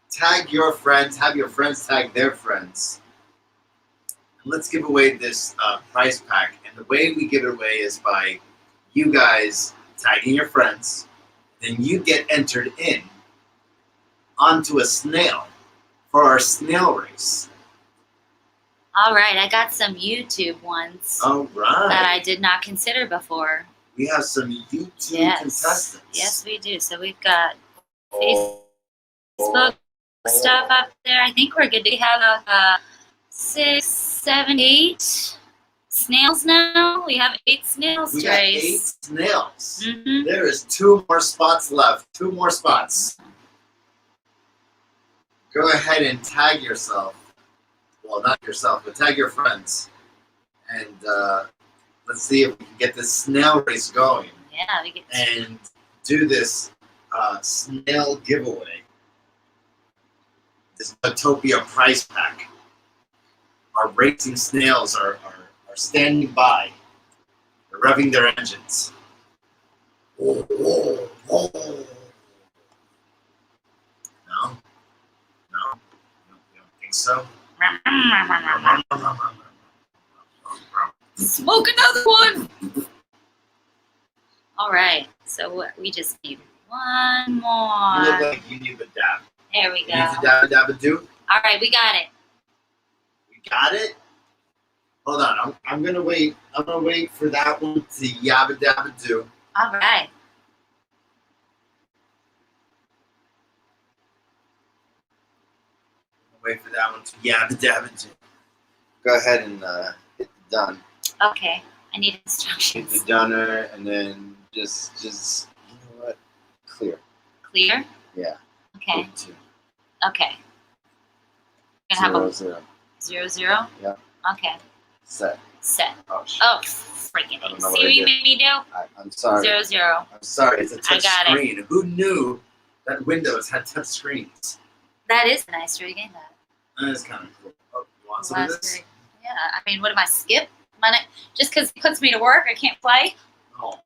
Tag your friends. Have your friends tag their friends. And let's give away this prize pack. And the way we give it away is by you guys tagging your friends. Then you get entered in onto a snail for our snail race. All right, I got some YouTube ones All right. that I did not consider before. We have some YouTube contestants. Yes, we do. So we've got Oh. Facebook stuff up there. I think we're good. We have 6, 7, 8 snails now. We have 8 snails We to got 8 race. snails. Mm-hmm. There is 2 more spots left. 2 more spots. Go ahead and tag yourself. Well, not yourself, but tag your friends. And let's see if we can get this snail race going. Yeah, we get And do this snail giveaway. This Utopia prize pack. Our racing snails are standing by. They're revving their engines. Oh, oh, oh. No? No? You don't think so? smoke another one. All right, so we just need one You look more. like you need the dab. There we You go. need the dabba dabba do? All right, we got it. We got it? Hold on, I'm gonna wait. I'm gonna wait for that one to yabba dabba do. All right. Wait for that one to yabba dabba do. Go ahead and hit the done. Okay, I need Hit instructions. the doner and then just you know what? Clear. Clear? Yeah. Okay, Hit 2. okay. You're gonna have 0 0. a 0, 0? Yeah. Okay, Set. set. Oh shit. Oh, freaking I don't A. know what See I what you did. made me do? I'm sorry. 0, 0. I'm sorry. It's a I touch got it. screen. Who knew that Windows had touch screens? That is a nice regain that. That is kind of cool. Oh, you want some of Last this? week. Yeah, I mean, what am I skip? Just because it puts me to work, I can't play? Oh, All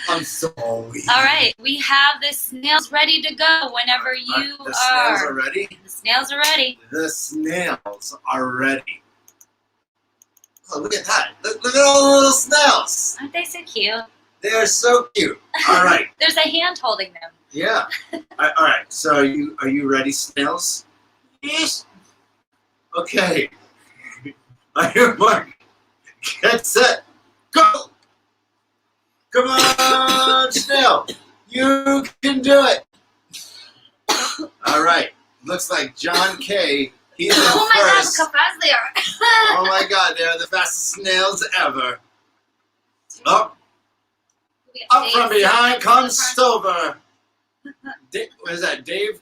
I'm sorry. right, we have the snails ready to go whenever you The snails are are. ready. The snails are ready. The snails are ready. Oh, look at that. Look at all the little snails. Aren't they so cute? They are so cute. All right. There's a hand holding them. Yeah. All right. So are you ready, snails? Yes. Okay. I hear Mark. Get set. Go. Come on, snail. You can do it. All right. Looks like John K. He's in Oh my god, first. look how fast they are. Oh my god, they're the fastest snails ever. Up from behind comes Stover. What is that? Dave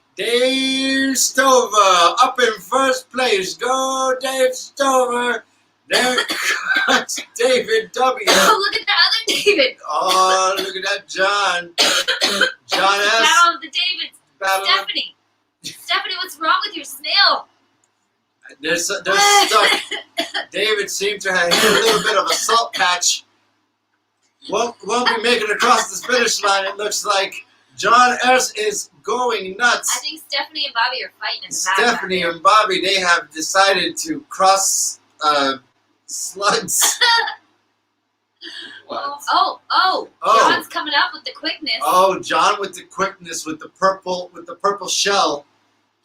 Stover up in first place. Go, Dave Stover. There comes David W. Oh, look at the other David. Oh, look at that John. John S. Battle of the Davids. Battle of- Stephanie. Stephanie, what's wrong with your snail? They're stuck. David seemed to have hit a little bit of a salt patch. Won't be making it across this finish line. It looks like John S. is going I nuts. think Stephanie and Bobby are fighting in the back. Stephanie and Bobby, they have decided to cross slugs. What? Oh, Oh. John's coming up with the quickness. Oh, John with the quickness, with the purple shell.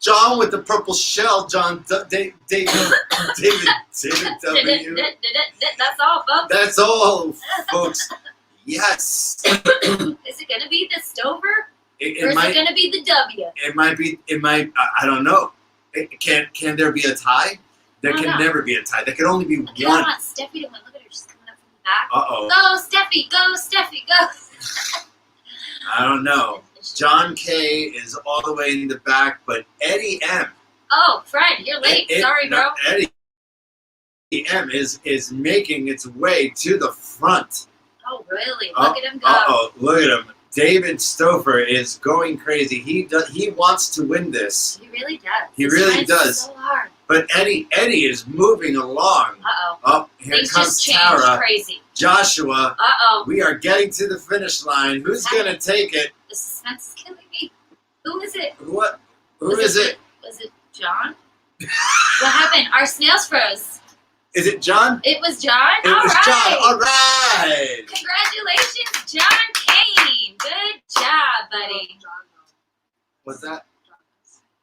John with the purple shell. David W. That's all, folks. That's all, folks. Yes. Is it going to be the Stover? Or It is it might. going to be the W? It might be. It might. I don't know. Can there be a tie? There Why can not? never be a tie. There can only be Look one. at Steffi. Look at her. She's coming up from the back. Uh-oh. Go, Steffi. Go, Steffi. Go. I don't know. John K is all the way in the back, but Eddie M. Oh, Fred, you're late. Sorry, bro. Eddie M is making its way to the front. Oh, really? Look at him go. Uh-oh. Look at him. David Stouffer is going crazy. He wants to win this. He really does. He He's really trying does. So hard. But Eddie is moving along. Uh-oh. Oh, here Things comes just changed Tara. crazy. Joshua. Uh-oh. We are getting to the finish line. Who's going to take it? The suspense is killing me. Who is it? What? Who is it? Was it John? What happened? Our snails froze. Is it John? It was John? It was John. All right. Congratulations, John Kane. Good job, buddy. What's that?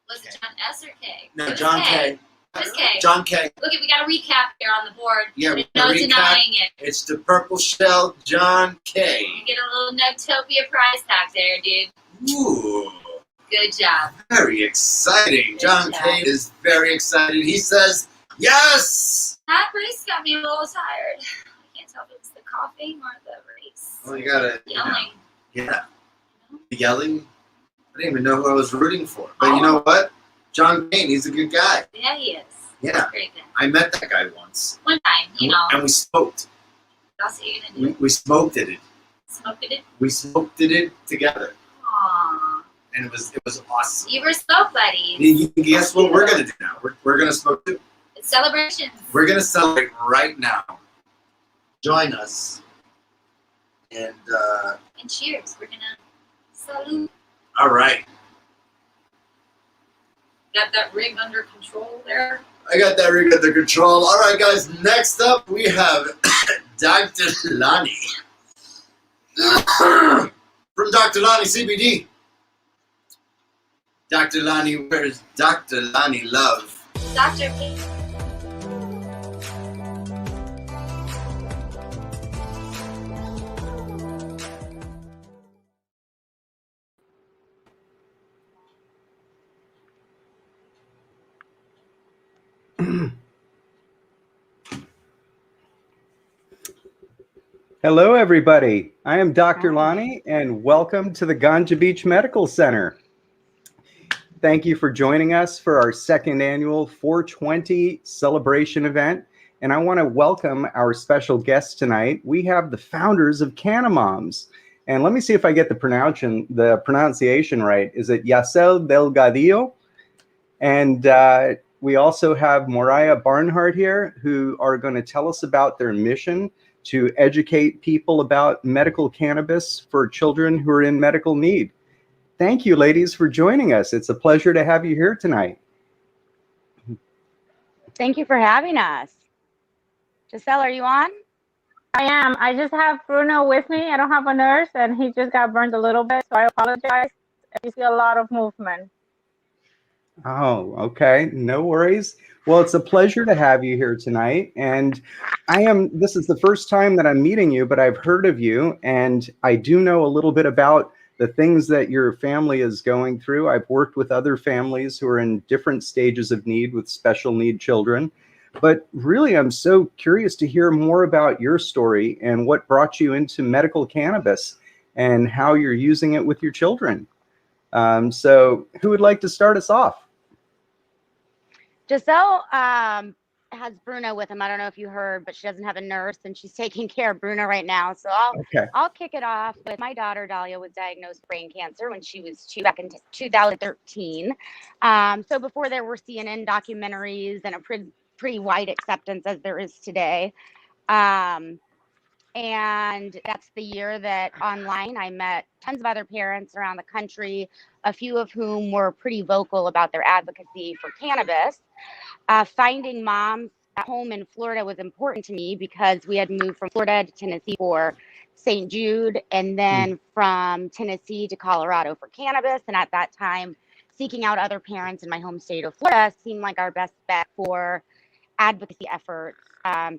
Was it John S or K? No, It was John K. It was K. John K. Look, we got a recap here on the board. Yeah, There's we no got a recap. denying it. It's the purple shell John K. You get a little Nutopia prize tag there, dude. Ooh. Good job. Very exciting. Good John job. K is very excited. He says, yes! That race got me a little tired. I can't tell if it's the coughing or the race. Well, you gotta, Yelling. yeah. Yelling. I didn't even know who I was rooting for. But you know what? John Kane, he's a good guy. Yeah, he is. Yeah. Great guy. I met that guy once. One time, you know. And we smoked. That's what you're gonna do. We smoked it. Smoked it. We smoked it together. Aww. And it was awesome. You were smoke buddies. Guess what we're gonna do now? We're gonna smoke too. It's celebrations. We're gonna celebrate right now. Join us. And cheers. We're gonna salute. all right. Got that rig under control there. I got that rig under control. All right, guys. Next up, we have Dr. Lonni. From Dr. Lonni CBD. Dr. Lonni, where's Dr. Lonni Love? Dr. P. Hello, everybody. I am Dr. Lonni, and welcome to the Ganja Beach Medical Center. Thank you for joining us for our second annual 420 celebration event. And I want to welcome our special guests tonight. We have the founders of Cannamoms. And let me see if I get the pronunciation right. Is it Yacel Delgadillo? And we also have Moriah Barnhart here, who are going to tell us about their mission to educate people about medical cannabis for children who are in medical need. Thank you, ladies, for joining us. It's a pleasure to have you here tonight. Thank you for having us. Giselle, are you on? I am. I just have Bruno with me. I don't have a nurse, and he just got burned a little bit, so I apologize if you see a lot of movement. Oh, okay. No worries. Well, it's a pleasure to have you here tonight. And this is the first time that I'm meeting you, but I've heard of you, and I do know a little bit about the things that your family is going through. I've worked with other families who are in different stages of need with special need children. But really, I'm so curious to hear more about your story and what brought you into medical cannabis and how you're using it with your children. So who would like to start us off? Giselle has Bruno with him. I don't know if you heard, but she doesn't have a nurse, and she's taking care of Bruno right now. So I'll kick it off with my daughter, Dahlia, was diagnosed with brain cancer when she was 2 back in 2013. So before there were CNN documentaries and a pretty wide acceptance as there is today. And that's the year that online I met tons of other parents around the country, a few of whom were pretty vocal about their advocacy for cannabis. Finding moms at home in Florida was important to me because we had moved from Florida to Tennessee for St. Jude, and then from Tennessee to Colorado for cannabis. And at that time, seeking out other parents in my home state of Florida seemed like our best bet for advocacy efforts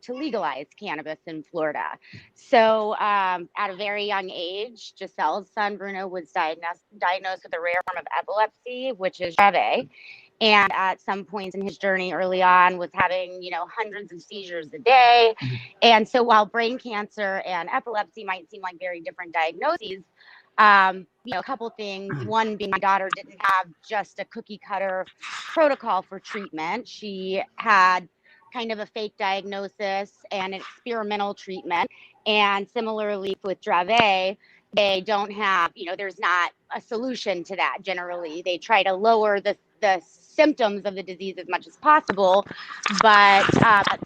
to legalize cannabis in Florida. So at a very young age, Giselle's son, Bruno, was diagnosed with a rare form of epilepsy, which is Dravet. And at some points in his journey early on was having, hundreds of seizures a day. And so while brain cancer and epilepsy might seem like very different diagnoses, a couple things. One being my daughter didn't have just a cookie cutter protocol for treatment. She had kind of a fake diagnosis and an experimental treatment. And similarly with Dravet, they don't have, there's not a solution to that generally. They try to lower the symptoms of the disease as much as possible. But, at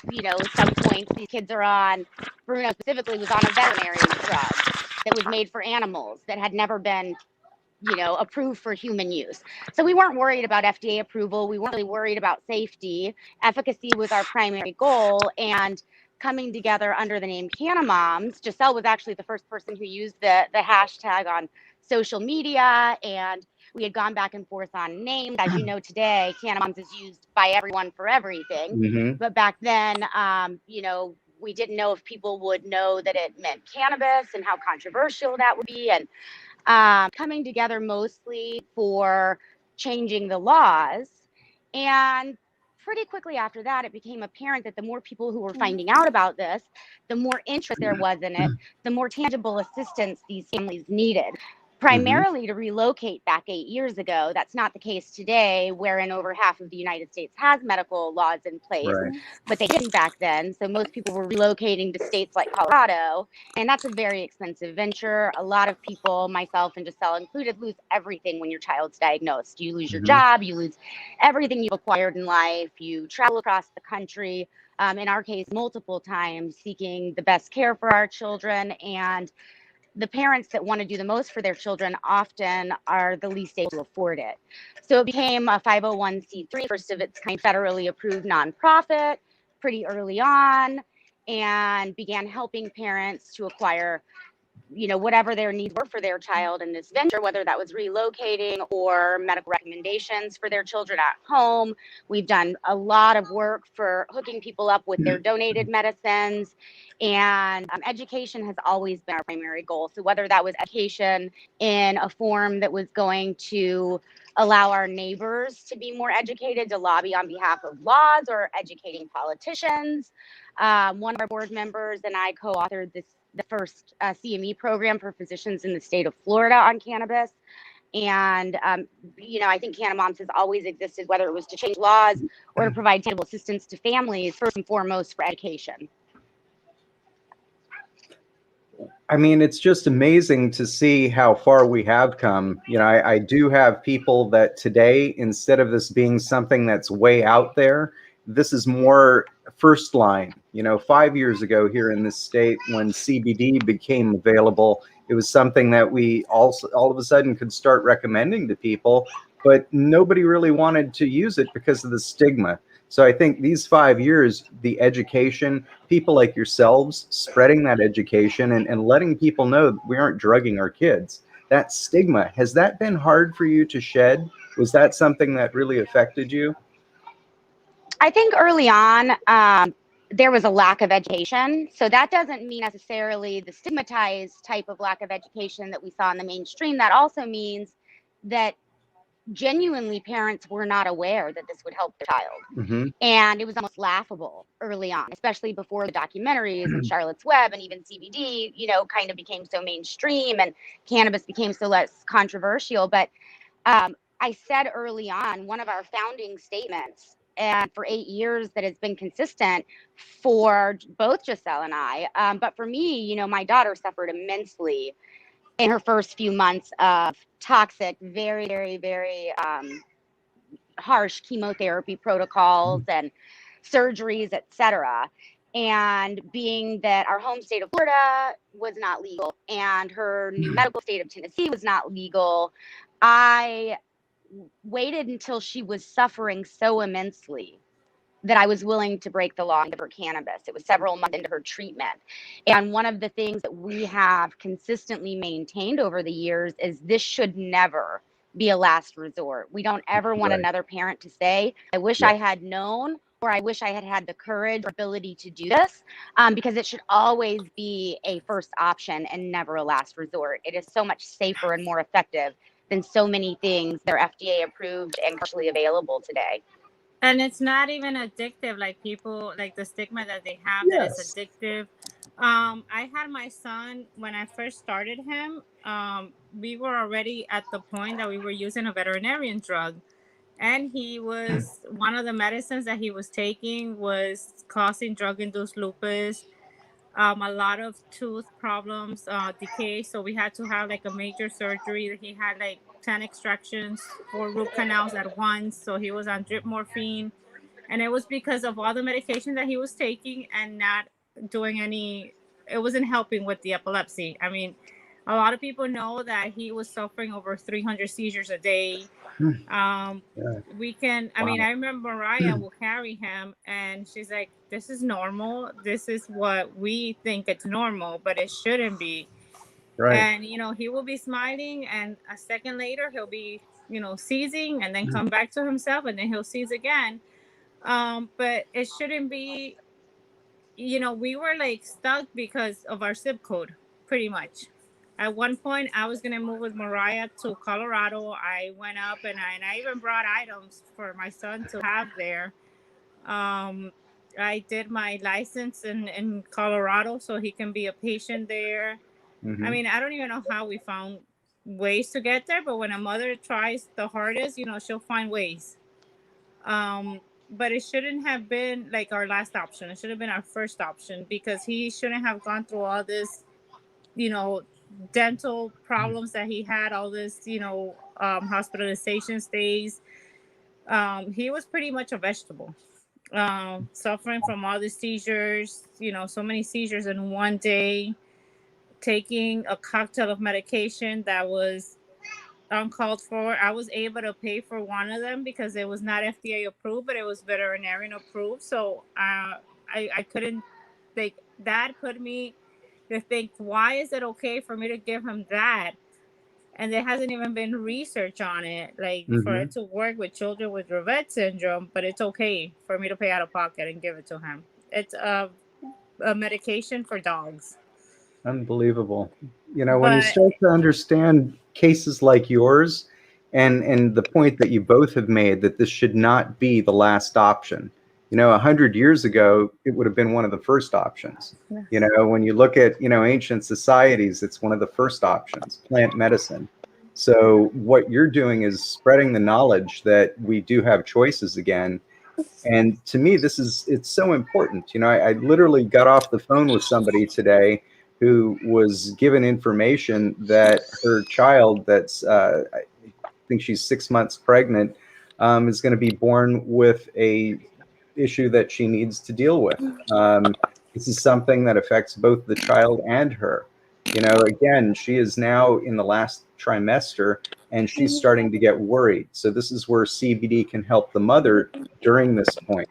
some points these kids are on, Bruno specifically was on a veterinary drug that was made for animals that had never been approved for human use. So we weren't worried about FDA approval. We weren't really worried about safety. Efficacy was our primary goal. And coming together under the name Cannamoms, Giselle was actually the first person who used the hashtag on social media, and we had gone back and forth on names. As you know, today, Cannamoms is used by everyone for everything. Mm-hmm. But back then, we didn't know if people would know that it meant cannabis and how controversial that would be. And coming together mostly for changing the laws. And pretty quickly after that, it became apparent that the more people who were finding out about this, the more interest there was in it, the more tangible assistance these families needed. Primarily to relocate back 8 years ago. That's not the case today, wherein over half of the United States has medical laws in place, Right. but they didn't back then. So most people were relocating to states like Colorado, and that's a very expensive venture. A lot of people, myself and Giselle included, lose everything when your child's diagnosed. You lose your job, you lose everything you've acquired in life, you travel across the country, in our case, multiple times, seeking the best care for our children. And the parents that want to do the most for their children often are the least able to afford it. So it became a 501c3, first of its kind, federally approved nonprofit pretty early on, and began helping parents to acquire whatever their needs were for their child in this venture, whether that was relocating or medical recommendations for their children at home. We've done a lot of work for hooking people up with their donated medicines, and education has always been our primary goal. So whether that was education in a form that was going to allow our neighbors to be more educated, to lobby on behalf of laws, or educating politicians. One of our board members and I co-authored the first CME program for physicians in the state of Florida on cannabis. And, I think Cannamoms has always existed, whether it was to change laws or to provide tangible assistance to families, first and foremost for education. I mean, it's just amazing to see how far we have come. I do have people that today, instead of this being something that's way out there, this is more first line. 5 years ago here in this state, when CBD became available, it was something that we also all of a sudden could start recommending to people, but nobody really wanted to use it because of the stigma. So I think these 5 years, the education, people like yourselves spreading that education and letting people know that we aren't drugging our kids. That stigma, has that been hard for you to shed? Was that something that really affected you? I think early on, there was a lack of education. So that doesn't mean necessarily the stigmatized type of lack of education that we saw in the mainstream. That also means that genuinely parents were not aware that this would help their child. And it was almost laughable early on, especially before the documentaries and Charlotte's Web and even CBD, kind of became so mainstream and cannabis became so less controversial. But I said early on, one of our founding statements, and for 8 years that has been consistent for both Giselle and I, but for me, my daughter suffered immensely in her first few months of toxic, very, very, very harsh chemotherapy protocols and surgeries, etc. And being that our home state of Florida was not legal and her new medical state of Tennessee was not legal, I waited until she was suffering so immensely that I was willing to break the law and give her cannabis. It was several months into her treatment. And one of the things that we have consistently maintained over the years is this should never be a last resort. We don't ever want another parent to say, I wish I had known, or I wish I had had the courage or ability to do this, because it should always be a first option and never a last resort. It is so much safer and more effective than so many things that are FDA approved and commercially available today. And it's not even addictive, like people, like the stigma that they have that it's addictive. I had my son when I first started him. We were already at the point that we were using a veterinarian drug, and he was one of the medicines that he was taking was causing drug-induced lupus, a lot of tooth problems, decay. So we had to have like a major surgery. He had like 10 extractions, 4 root canals at once. So he was on drip morphine. And it was because of all the medication that he was taking and not doing any, it wasn't helping with the epilepsy. I mean, A lot of people know that he was suffering over 300 seizures a day. We can, I mean, I remember Mariah will carry him and she's like, this is normal. This is what we think it's normal, but it shouldn't be. Right. And, you know, he will be smiling and a second later he'll be, you know, seizing and then come back to himself and then he'll seize again. But it shouldn't be, you know, we were like stuck because of our zip code, pretty much. At one point, I was gonna move with Mariah to Colorado. I went up and I even brought items for my son to have there. I did my license in Colorado so he can be a patient there. I mean, I don't even know how we found ways to get there, but when a mother tries the hardest, you know, she'll find ways. But it shouldn't have been like our last option. It should have been our first option because he shouldn't have gone through all this, you know, dental problems that he had, all this, you know, hospitalization stays. He was pretty much a vegetable, suffering from all the seizures, you know, so many seizures in one day, taking a cocktail of medication that was uncalled for. I was able to pay for one of them because it was not FDA approved, but it was veterinarian approved. So I couldn't, like, that put me to think, why is it okay for me to give him that? And there hasn't even been research on it, like for it to work with children with Dravet syndrome, but it's okay for me to pay out of pocket and give it to him. It's a medication for dogs. Unbelievable. You know, when you start to understand cases like yours and the point that you both have made that this should not be the last option. You know, 100 years ago, it would have been one of the first options. You know, when you look at, you know, ancient societies, it's one of the first options, plant medicine. So what you're doing is spreading the knowledge that we do have choices again. And to me, it's so important. You know, I literally got off the phone with somebody today who was given information that her child that's, I think she's 6 months pregnant, is going to be born with a issue that she needs to deal with. This is something that affects both the child and her. You know, again, she is now in the last trimester and she's starting to get worried. So this is where CBD can help the mother during this point.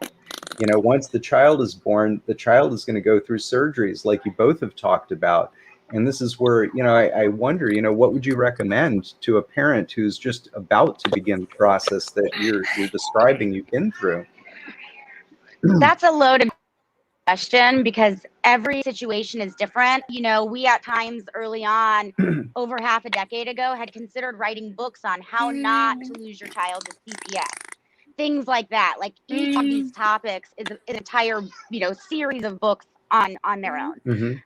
You know, once the child is born, the child is going to go through surgeries like you both have talked about. And this is where, you know, I wonder, you know, what would you recommend to a parent who's just about to begin the process that you're describing you've been through? That's a loaded question because every situation is different. You know, we at times early on, over half a decade ago, had considered writing books on how not to lose your child to CPS. Things like that. Like each of these topics is an entire, you know, series of books on their own.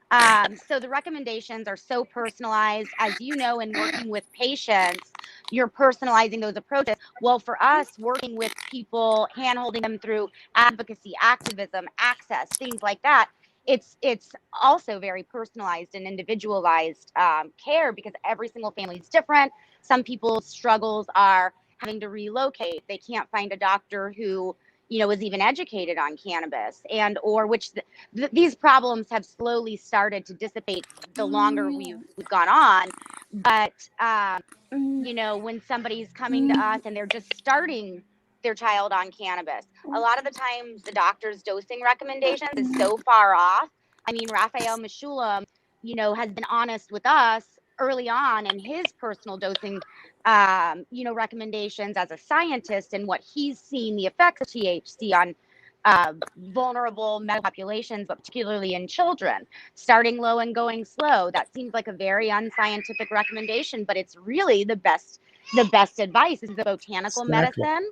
So the recommendations are so personalized. As you know, in working with patients, you're personalizing those approaches. Well, for us, working with people, hand-holding them through advocacy, activism, access, things like that, it's also very personalized and individualized care because every single family is different. Some people's struggles are having to relocate. They can't find a doctor who, you know, is even educated on cannabis, and or which these problems have slowly started to dissipate the longer we've gone on. But you know, when somebody's coming to us and they're just starting their child on cannabis, a lot of the times the doctor's dosing recommendations is so far off. I mean, Raphael Meshulam, you know, has been honest with us early on in his personal dosing, you know, recommendations as a scientist and what he's seen the effects of THC on vulnerable medical populations, but particularly in children, starting low and going slow. That seems like a very unscientific recommendation, but it's really the best advice. Is the botanical medicine.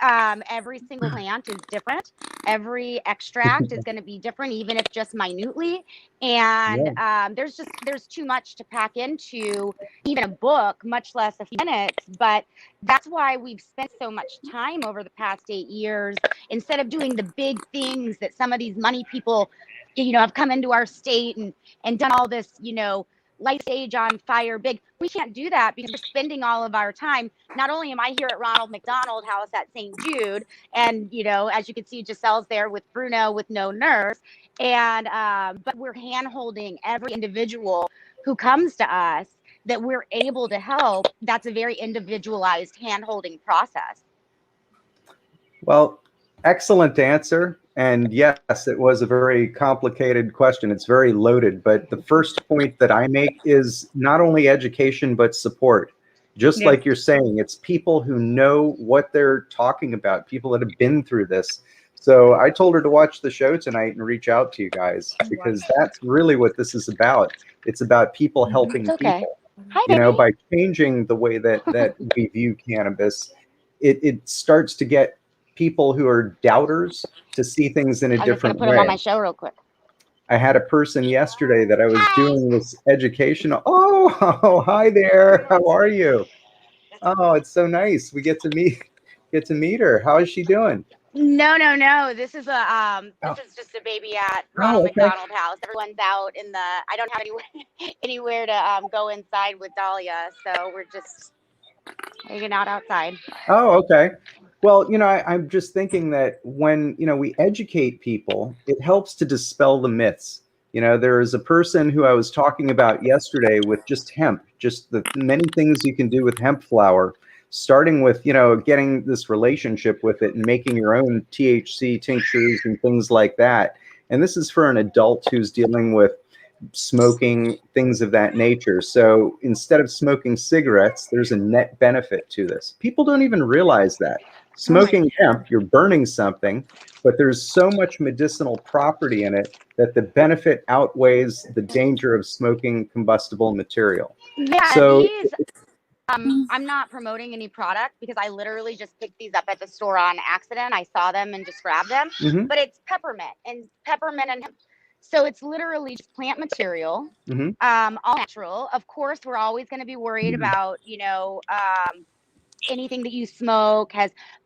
Every single plant is different. Every extract is going to be different, even if just minutely. And there's too much to pack into even a book, much less a few minutes. But that's why we've spent so much time over the past 8 years, instead of doing the big things that some of these money people, you know, have come into our state and done all this, you know, light stage on fire big. We can't do that because we're spending all of our time. Not only am I here at Ronald McDonald House at St. Jude, and, you know, as you can see, Giselle's there with Bruno with no nurse, and but we're hand holding every individual who comes to us that we're able to help, that's a very individualized hand-holding process. Well, excellent answer. And yes, it was a very complicated question. It's very loaded. But the first point that I make is not only education, but support. Just like you're saying, it's people who know what they're talking about, people that have been through this. So I told her to watch the show tonight and reach out to you guys, because that's really what this is about. It's about people helping people. Hi, you know, baby. by changing the way that we view cannabis, it starts to get people who are doubters to see things in a I'm just gonna different put him on way. my show real quick. I had a person yesterday that I was doing this educational. Oh, hi there. How are you? Oh, it's so nice. We get to meet her. How is she doing? No. This is just a baby at Ronald McDonald House. Everyone's out in the. I don't have anywhere to go inside with Dahlia, so we're just hanging out outside. Oh, okay. Well, you know, I'm just thinking that when, you know, we educate people, it helps to dispel the myths. You know, there is a person who I was talking about yesterday with just hemp, just the many things you can do with hemp flower, starting with, you know, getting this relationship with it and making your own THC tinctures and things like that. And this is for an adult who's dealing with smoking, things of that nature. So instead of smoking cigarettes, there's a net benefit to this. People don't even realize that. Smoking hemp, you're burning something, but there's so much medicinal property in it that the benefit outweighs the danger of smoking combustible material. Yeah, so these, I'm not promoting any product because I literally just picked these up at the store on accident. I saw them and just grabbed them, but it's peppermint and hemp. So it's literally just plant material, all natural. Of course, we're always going to be worried about, you know, anything that you smoke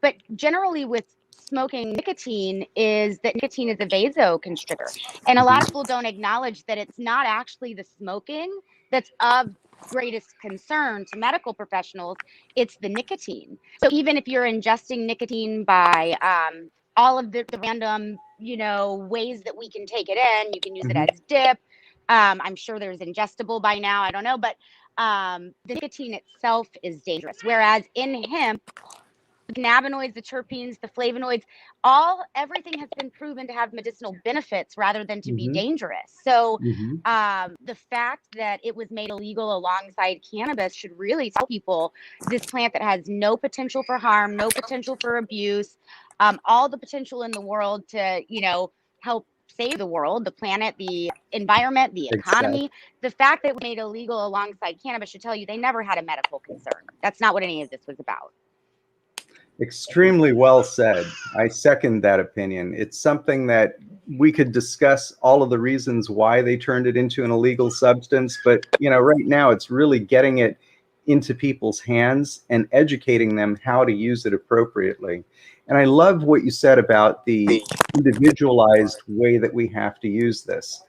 but generally with smoking, nicotine is a vasoconstrictor. And a lot of people don't acknowledge that it's not actually the smoking that's of greatest concern to medical professionals, it's the nicotine. So even if you're ingesting nicotine by all of the random, you know, ways that we can take it in, you can use it as dip. I'm sure there's ingestible by now, I don't know, but the nicotine itself is dangerous. Whereas in hemp, the cannabinoids, the terpenes, the flavonoids, everything has been proven to have medicinal benefits rather than to be dangerous. So the fact that it was made illegal alongside cannabis should really tell people this plant that has no potential for harm, no potential for abuse, all the potential in the world to, you know, help save the world, the planet, the environment, the economy. The fact that it was made illegal alongside cannabis should tell you they never had a medical concern. That's not what any of this was about. Extremely well said. I second that opinion. It's something that we could discuss all of the reasons why they turned it into an illegal substance, but you know, right now it's really getting it into people's hands and educating them how to use it appropriately. And I love what you said about the individualized way that we have to use this.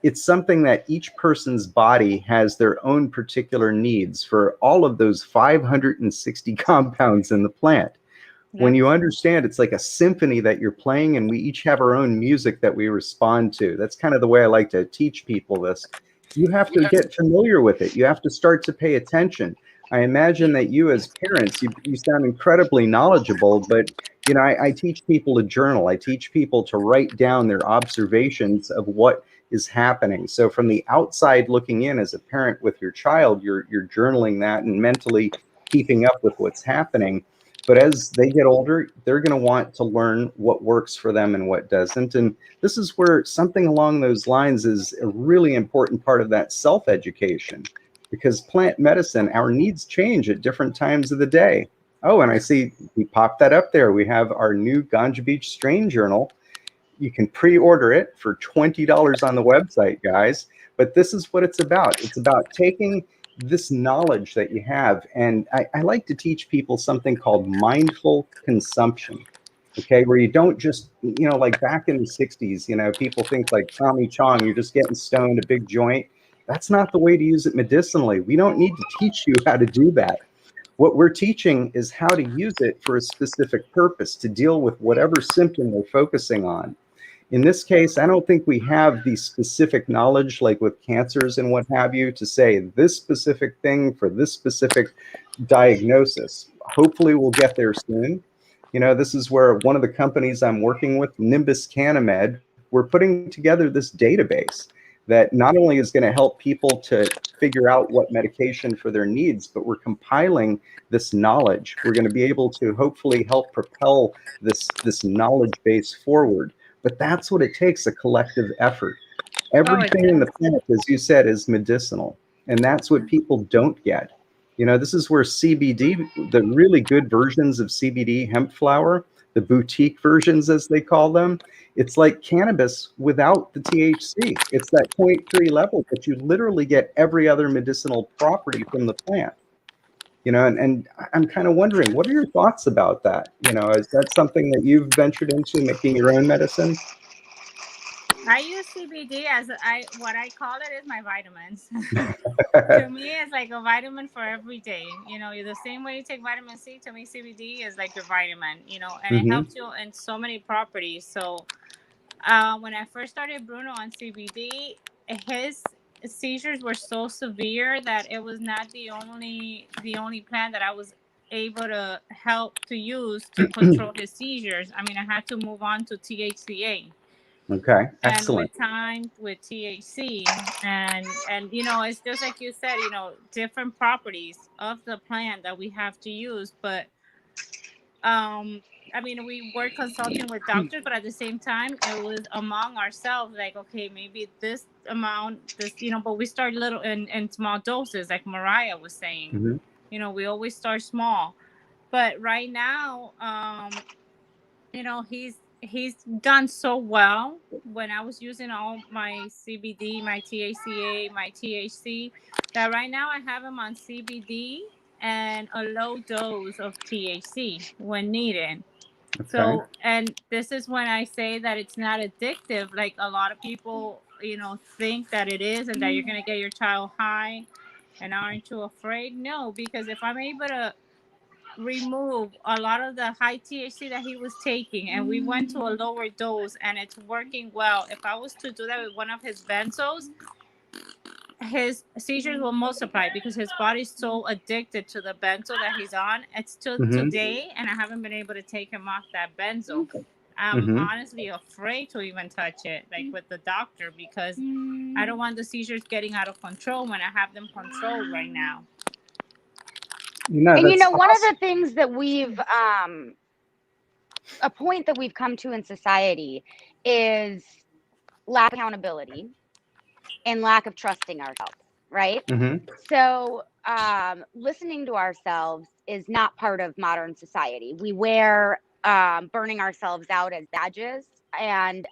It's something that each person's body has their own particular needs for all of those 560 compounds in the plant. When you understand, it's like a symphony that you're playing, and we each have our own music that we respond to. That's kind of the way I like to teach people this. You have to get familiar with it. You have to start to pay attention. I imagine that you as parents, you sound incredibly knowledgeable, but you know, I teach people to journal. I teach people to write down their observations of what is happening. So from the outside looking in as a parent with your child, you're journaling that and mentally keeping up with what's happening. But as they get older, they're going to want to learn what works for them and what doesn't. And this is where something along those lines is a really important part of that self-education, because plant medicine, our needs change at different times of the day. Oh, and I see we popped that up there. We have our new Ganja Beach strain journal. You can pre-order it for $20 on the website, guys. But this is what it's about. It's about taking this knowledge that you have. And I like to teach people something called mindful consumption, okay? Where you don't just, you know, like back in the 60s, you know, people think like Tommy Chong, you're just getting stoned, a big joint. That's not the way to use it medicinally. We don't need to teach you how to do that. What we're teaching is how to use it for a specific purpose to deal with whatever symptom we're focusing on. In this case, I don't think we have the specific knowledge, like with cancers and what have you, to say this specific thing for this specific diagnosis. Hopefully we'll get there soon. You know, this is where one of the companies I'm working with, Nimbus Cannamed, we're putting together this database that not only is going to help people to figure out what medication for their needs, but we're compiling this knowledge. We're going to be able to hopefully help propel this knowledge base forward. But that's what it takes, a collective effort. Everything in the plant, as you said, is medicinal. And that's what people don't get. You know, this is where CBD, the really good versions of CBD hemp flower, the boutique versions, as they call them, it's like cannabis without the THC. It's that 0.3 level, but you literally get every other medicinal property from the plant. You know, and I'm kind of wondering, what are your thoughts about that? You know, is that something that you've ventured into, making your own medicine? I use CBD as what I call it is my vitamins. To me, it's like a vitamin for every day. You know, the same way you take vitamin C, to me, CBD is like your vitamin, you know, and it helps you in so many properties. So when I first started Bruno on CBD, his seizures were so severe that it was not the only plant that I was able to help to use to control his seizures. I mean, I had to move on to THCA. Okay, And excellent. with time, with THC, and you know, it's just like you said, you know, different properties of the plant that we have to use. But I mean, we were consulting with doctors, but at the same time, it was among ourselves, like, okay, maybe this amount, this, you know, but we start little in small doses, like Mariah was saying. You know, we always start small. But right now, you know, he's done so well. When I was using all my CBD, my THCA, my THC, that right now I have him on CBD and a low dose of THC when needed. Okay. So, and this is when I say that it's not addictive. Like a lot of people, you know, think that it is, and that you're going to get your child high and aren't you afraid? No, because if I'm able to remove a lot of the high THC that he was taking, and we went to a lower dose and it's working well. If I was to do that with one of his benzos, his seizures will multiply because his body's so addicted to the benzo that he's on. It's till today, and I haven't been able to take him off that benzo. I'm honestly afraid to even touch it, like with the doctor, because I don't want the seizures getting out of control when I have them controlled right now. No, and you know, one of the things that we've a point that we've come to in society is lack of accountability and lack of trusting ourselves, right? So listening to ourselves is not part of modern society. We wear burning ourselves out as badges, and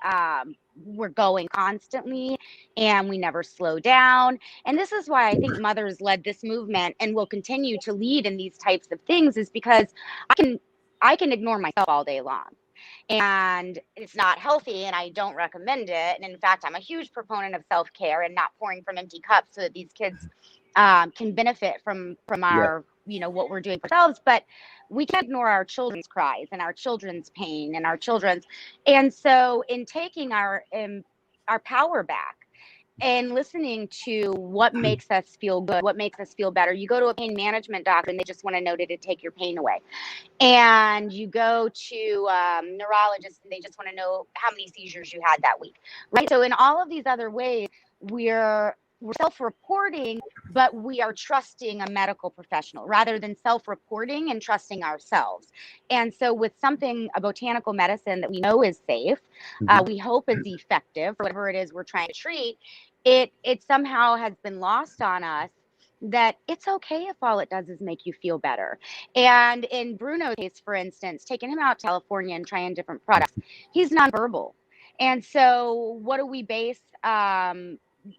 we're going constantly, and we never slow down. And this is why I think mothers led this movement and will continue to lead in these types of things, is because I can ignore myself all day long, and it's not healthy, and I don't recommend it. And in fact, I'm a huge proponent of self-care and not pouring from empty cups, so that these kids can benefit from our, you know, what we're doing for ourselves. But we can't ignore our children's cries and our children's pain and our children's. And so in taking our power back and listening to what makes us feel good, what makes us feel better. You go to a pain management doctor and they just want to know to take your pain away. And you go to neurologists and they just want to know how many seizures you had that week, right? So in all of these other ways, we're self-reporting, but we are trusting a medical professional rather than self-reporting and trusting ourselves. And so with a botanical medicine that we know is safe, we hope is effective for whatever it is we're trying to treat, it somehow has been lost on us that it's okay if all it does is make you feel better. And in Bruno's case, for instance, taking him out to California and trying different products, he's nonverbal. And so what do we base,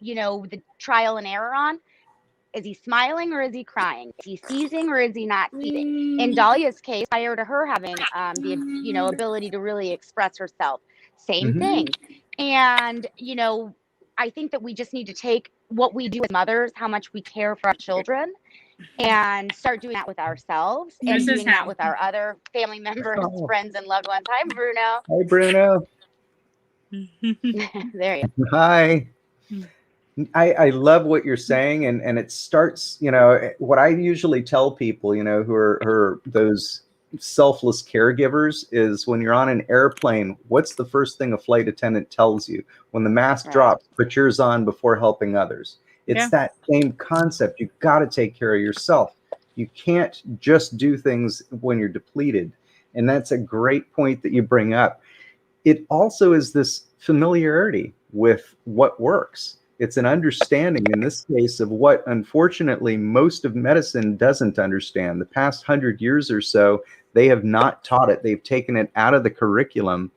you know, the trial and error on? Is he smiling or is he crying? Is he seizing or is he not seizing? In Dahlia's case, prior to her having the, you know, ability to really express herself, same thing. And, you know, I think that we just need to take what we do as mothers, how much we care for our children, and start doing that with ourselves and doing that with our other family members, friends, and loved ones. Hi, Bruno. Hi, Bruno. There you go. Hi. I love what you're saying, and it starts, what I usually tell people, who are those selfless caregivers is when you're on an airplane, what's the first thing a flight attendant tells you? When the mask drops, put yours on before helping others. It's that same concept. You've got to take care of yourself. You can't just do things when you're depleted. And that's a great point that you bring up. It also is this familiarity with what works. It's an understanding in this case of what, unfortunately, most of medicine doesn't understand. The past 100 years or so, they have not taught it. They've taken it out of the curriculum.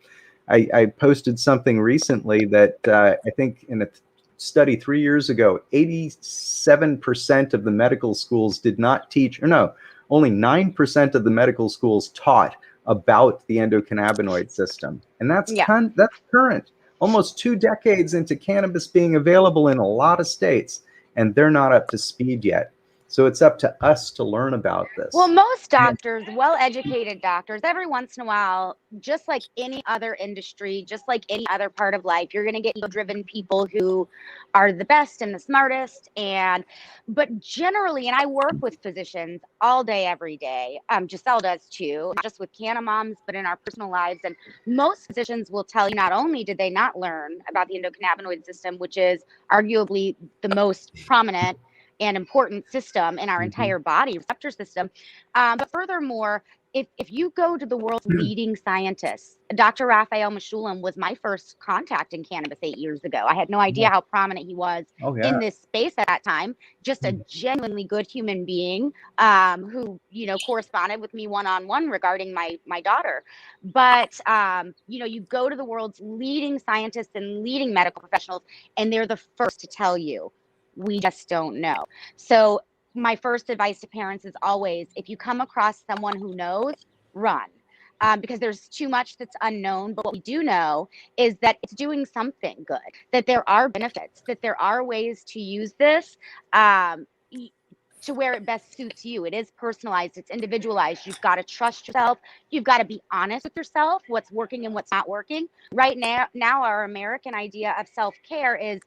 I posted something recently that I think in a study 3 years ago, 87% of the medical schools did not teach, or no, only 9% of the medical schools taught about the endocannabinoid system. And that's current. Almost 2 decades into cannabis being available in a lot of states, and they're not up to speed yet. So it's up to us to learn about this. Well, most doctors, well-educated doctors, every once in a while, just like any other industry, just like any other part of life, you're going to get ego-driven people who are the best and the smartest. But generally, and I work with physicians all day, every day. Giselle does too, not just with Cannamoms, but in our personal lives. And most physicians will tell you not only did they not learn about the endocannabinoid system, which is arguably the most prominent and important system in our entire body, receptor system. But furthermore, if you go to the world's leading scientists, Dr. Raphael Mechoulam was my first contact in cannabis 8 years ago. I had no idea how prominent he was in this space at that time. Just a genuinely good human being who, corresponded with me one-on-one regarding my daughter. But, you go to the world's leading scientists and leading medical professionals, and they're the first to tell you, we just don't know. So my first advice to parents is always, if you come across someone who knows, run. Because there's too much that's unknown. But what we do know is that it's doing something good, that there are benefits, that there are ways to use this to where it best suits you. It is personalized. It's individualized. You've got to trust yourself. You've got to be honest with yourself, what's working and what's not working. Right now our American idea of self-care is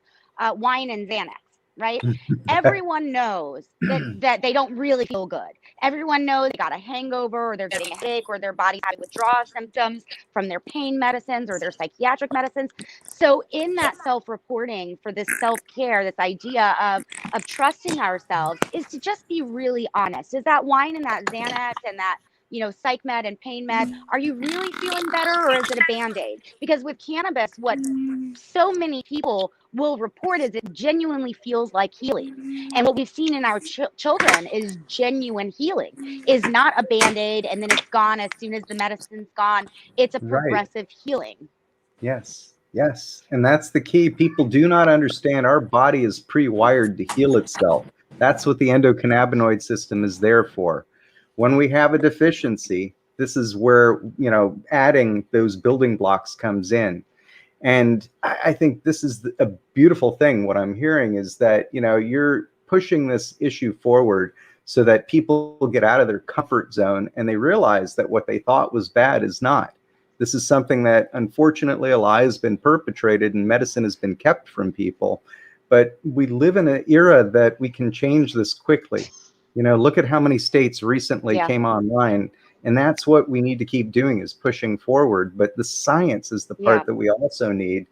wine and Xanax. Right? Everyone knows that they don't really feel good. Everyone knows they got a hangover, or they're getting a headache, or their body's having withdrawal symptoms from their pain medicines or their psychiatric medicines. So in that self-reporting for this self-care, this idea of trusting ourselves is to just be really honest. Is that wine and that Xanax and that psych med and pain med, are you really feeling better, or is it a Band-Aid? Because with cannabis, what so many people will report is it genuinely feels like healing. And what we've seen in our children is genuine healing, is not a Band-Aid and then it's gone as soon as the medicine's gone. It's a progressive healing. Yes. And that's the key. People do not understand our body is pre-wired to heal itself. That's what the endocannabinoid system is there for. When we have a deficiency, this is where, adding those building blocks comes in. And I think this is a beautiful thing. What I'm hearing is that, you're pushing this issue forward so that people get out of their comfort zone and they realize that what they thought was bad is not. This is something that, unfortunately, a lie has been perpetrated and medicine has been kept from people. But we live in an era that we can change this quickly. Look at how many states recently came online. And that's what we need to keep doing, is pushing forward. But the science is the part that we also need,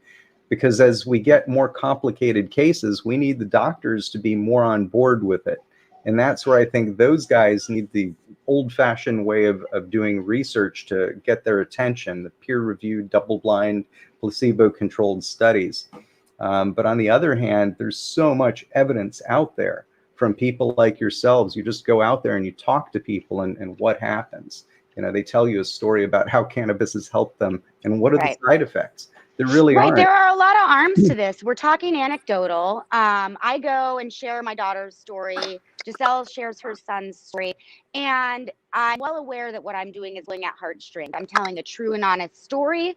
because as we get more complicated cases, we need the doctors to be more on board with it. And that's where I think those guys need the old-fashioned way of doing research to get their attention, the peer-reviewed, double-blind, placebo-controlled studies. But on the other hand, there's so much evidence out there from people like yourselves. You just go out there and you talk to people, and what happens? They tell you a story about how cannabis has helped them, and what are the side effects? There really aren't. There are a lot of arms to this. We're talking anecdotal. I go and share my daughter's story. Giselle shares her son's story. And I'm well aware that what I'm doing is pulling at heartstrings. I'm telling a true and honest story,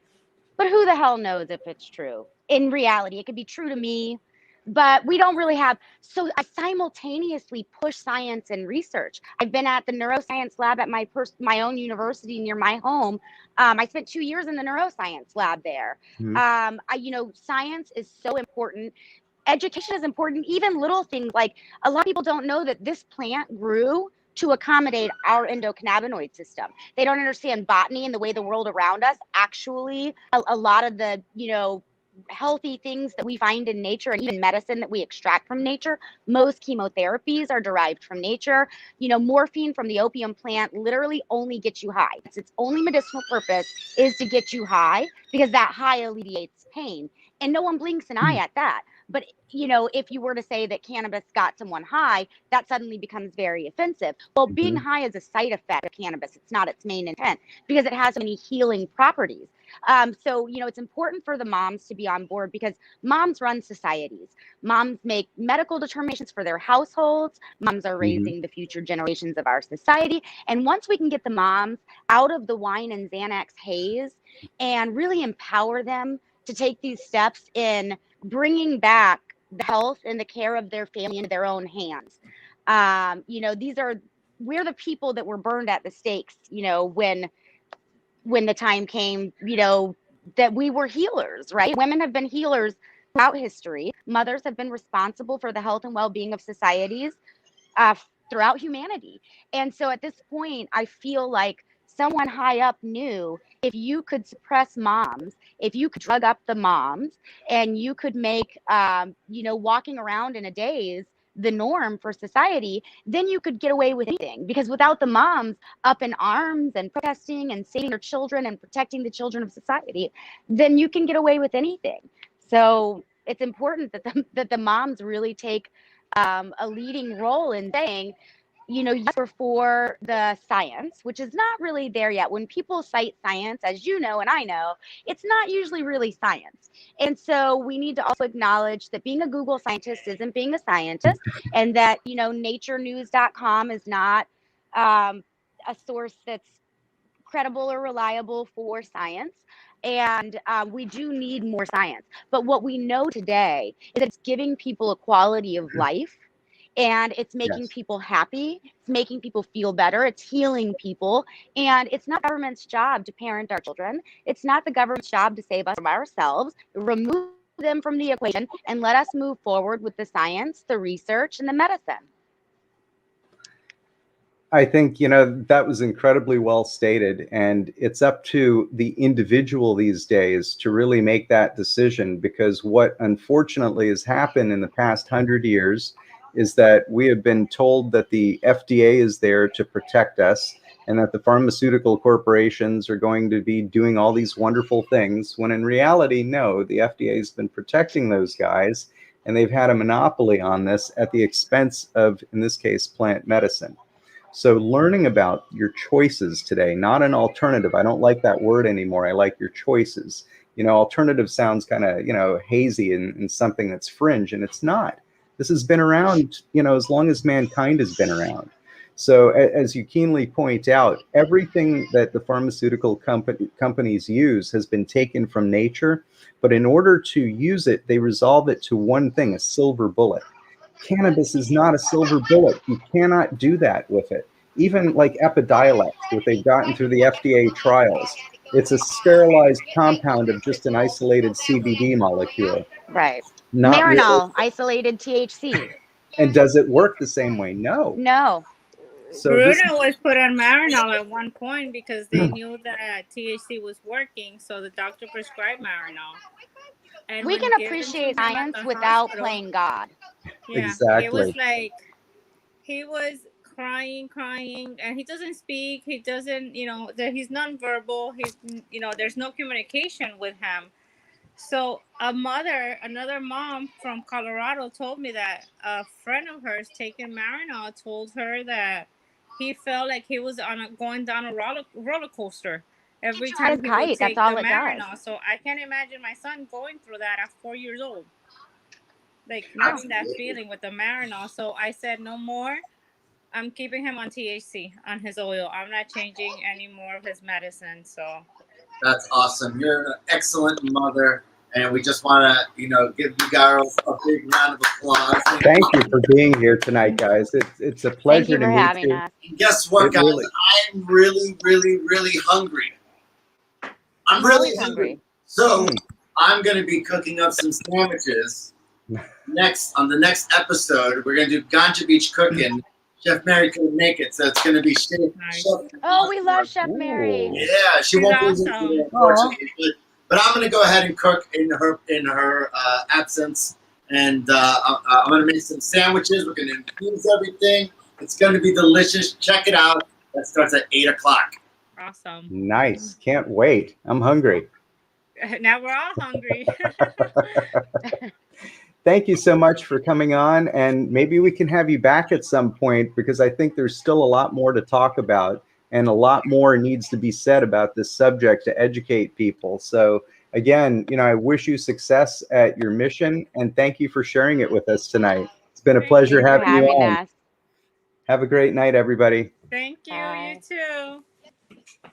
but who the hell knows if it's true? In reality, it could be true to me. but we don't really have. So I simultaneously push science and research. I've been at the neuroscience lab at my own university near my home. I spent 2 years in the neuroscience lab there. Science is so important. Education is important. Even little things like, a lot of people don't know that this plant grew to accommodate our endocannabinoid system. They don't understand botany and the way the world around us actually, a lot of the, healthy things that we find in nature, and even medicine that we extract from nature, most chemotherapies are derived from nature. Morphine from the opium plant literally only gets you high. Its only medicinal purpose is to get you high, because that high alleviates pain. And no one blinks an eye at that. But, if you were to say that cannabis got someone high, that suddenly becomes very offensive. Well, being high is a side effect of cannabis. It's not its main intent, because it has so many healing properties. So, it's important for the moms to be on board, because moms run societies. Moms make medical determinations for their households. Moms are raising the future generations of our society. And once we can get the moms out of the wine and Xanax haze and really empower them to take these steps in bringing back the health and the care of their family into their own hands. We're the people that were burned at the stakes, when the time came, that we were healers, right? Women have been healers throughout history. Mothers have been responsible for the health and well-being of societies throughout humanity. And so at this point, I feel like someone high up knew, if you could suppress moms, if you could drug up the moms, and you could make, walking around in a daze the norm for society, then you could get away with anything. Because without the moms up in arms and protesting and saving their children and protecting the children of society, then you can get away with anything. So it's important that the moms really take a leading role in saying, yes, we're for the science, which is not really there yet. When people cite science, as you know and I know, it's not usually really science. And so we need to also acknowledge that being a Google scientist isn't being a scientist, and that, naturenews.com is not a source that's credible or reliable for science. And we do need more science. But what we know today is that it's giving people a quality of life, and it's making people happy. It's making people feel better. It's healing people. And it's not government's job to parent our children. It's not the government's job to save us from ourselves. Remove them from the equation and let us move forward with the science, the research, and the medicine. I think, that was incredibly well stated, and it's up to the individual these days to really make that decision, because what unfortunately has happened in the past 100 years is that we have been told that the FDA is there to protect us, and that the pharmaceutical corporations are going to be doing all these wonderful things, when in reality, no, the FDA has been protecting those guys, and they've had a monopoly on this at the expense of, in this case, plant medicine. So learning about your choices today, not an alternative. I don't like that word anymore. I like your choices. Alternative sounds kind of, hazy and something that's fringe, and it's not. This has been around, as long as mankind has been around. So as you keenly point out, everything that the pharmaceutical companies use has been taken from nature, but in order to use it, they resolve it to one thing, a silver bullet. Cannabis is not a silver bullet. You cannot do that with it. Even like Epidiolex, what they've gotten through the FDA trials, it's a sterilized compound of just an isolated CBD molecule. Right. Not Marinol, isolated THC. And does it work the same way? No. No. So Bruno was put on Marinol at one point because they knew that THC was working, so the doctor prescribed Marinol. And we can appreciate science without playing God. Yeah, exactly. It was like he was crying, and he doesn't speak. He doesn't, he's nonverbal. He's, there's no communication with him. So another mom from Colorado told me that a friend of hers taking Marinol told her that he felt like he was going down a roller coaster every time he would take the Marinol. So I can't imagine my son going through that at 4 years old, like having that feeling with the Marinol. So I said, no more. I'm keeping him on THC, on his oil. I'm not changing any more of his medicine. So that's awesome. You're an excellent mother, And we just want to, give you girls a big round of applause. Thank you for being here tonight, guys. It's a pleasure Thank you to for meet having you. us. And guess what, guys? Really... I'm really, really, really hungry. I'm really hungry. So I'm going to be cooking up some sandwiches. On the next episode, we're going to do Ganja Beach cooking. Chef Mary couldn't make it, so it's going to be Chef. Oh, we love Chef Mary. Yeah, she won't be here today, unfortunately. But I'm going to go ahead and cook in her absence, and I'm going to make some sandwiches. We're going to infuse everything. It's going to be delicious. Check it out. That starts at 8 o'clock. Awesome. Nice. Can't wait. I'm hungry. Now we're all hungry. Thank you so much for coming on, and maybe we can have you back at some point, because I think there's still a lot more to talk about, and a lot more needs to be said about this subject to educate people. So again, I wish you success at your mission, and thank you for sharing it with us tonight. It's been a pleasure having you on. Have a great night, everybody. Thank you. Bye. You too.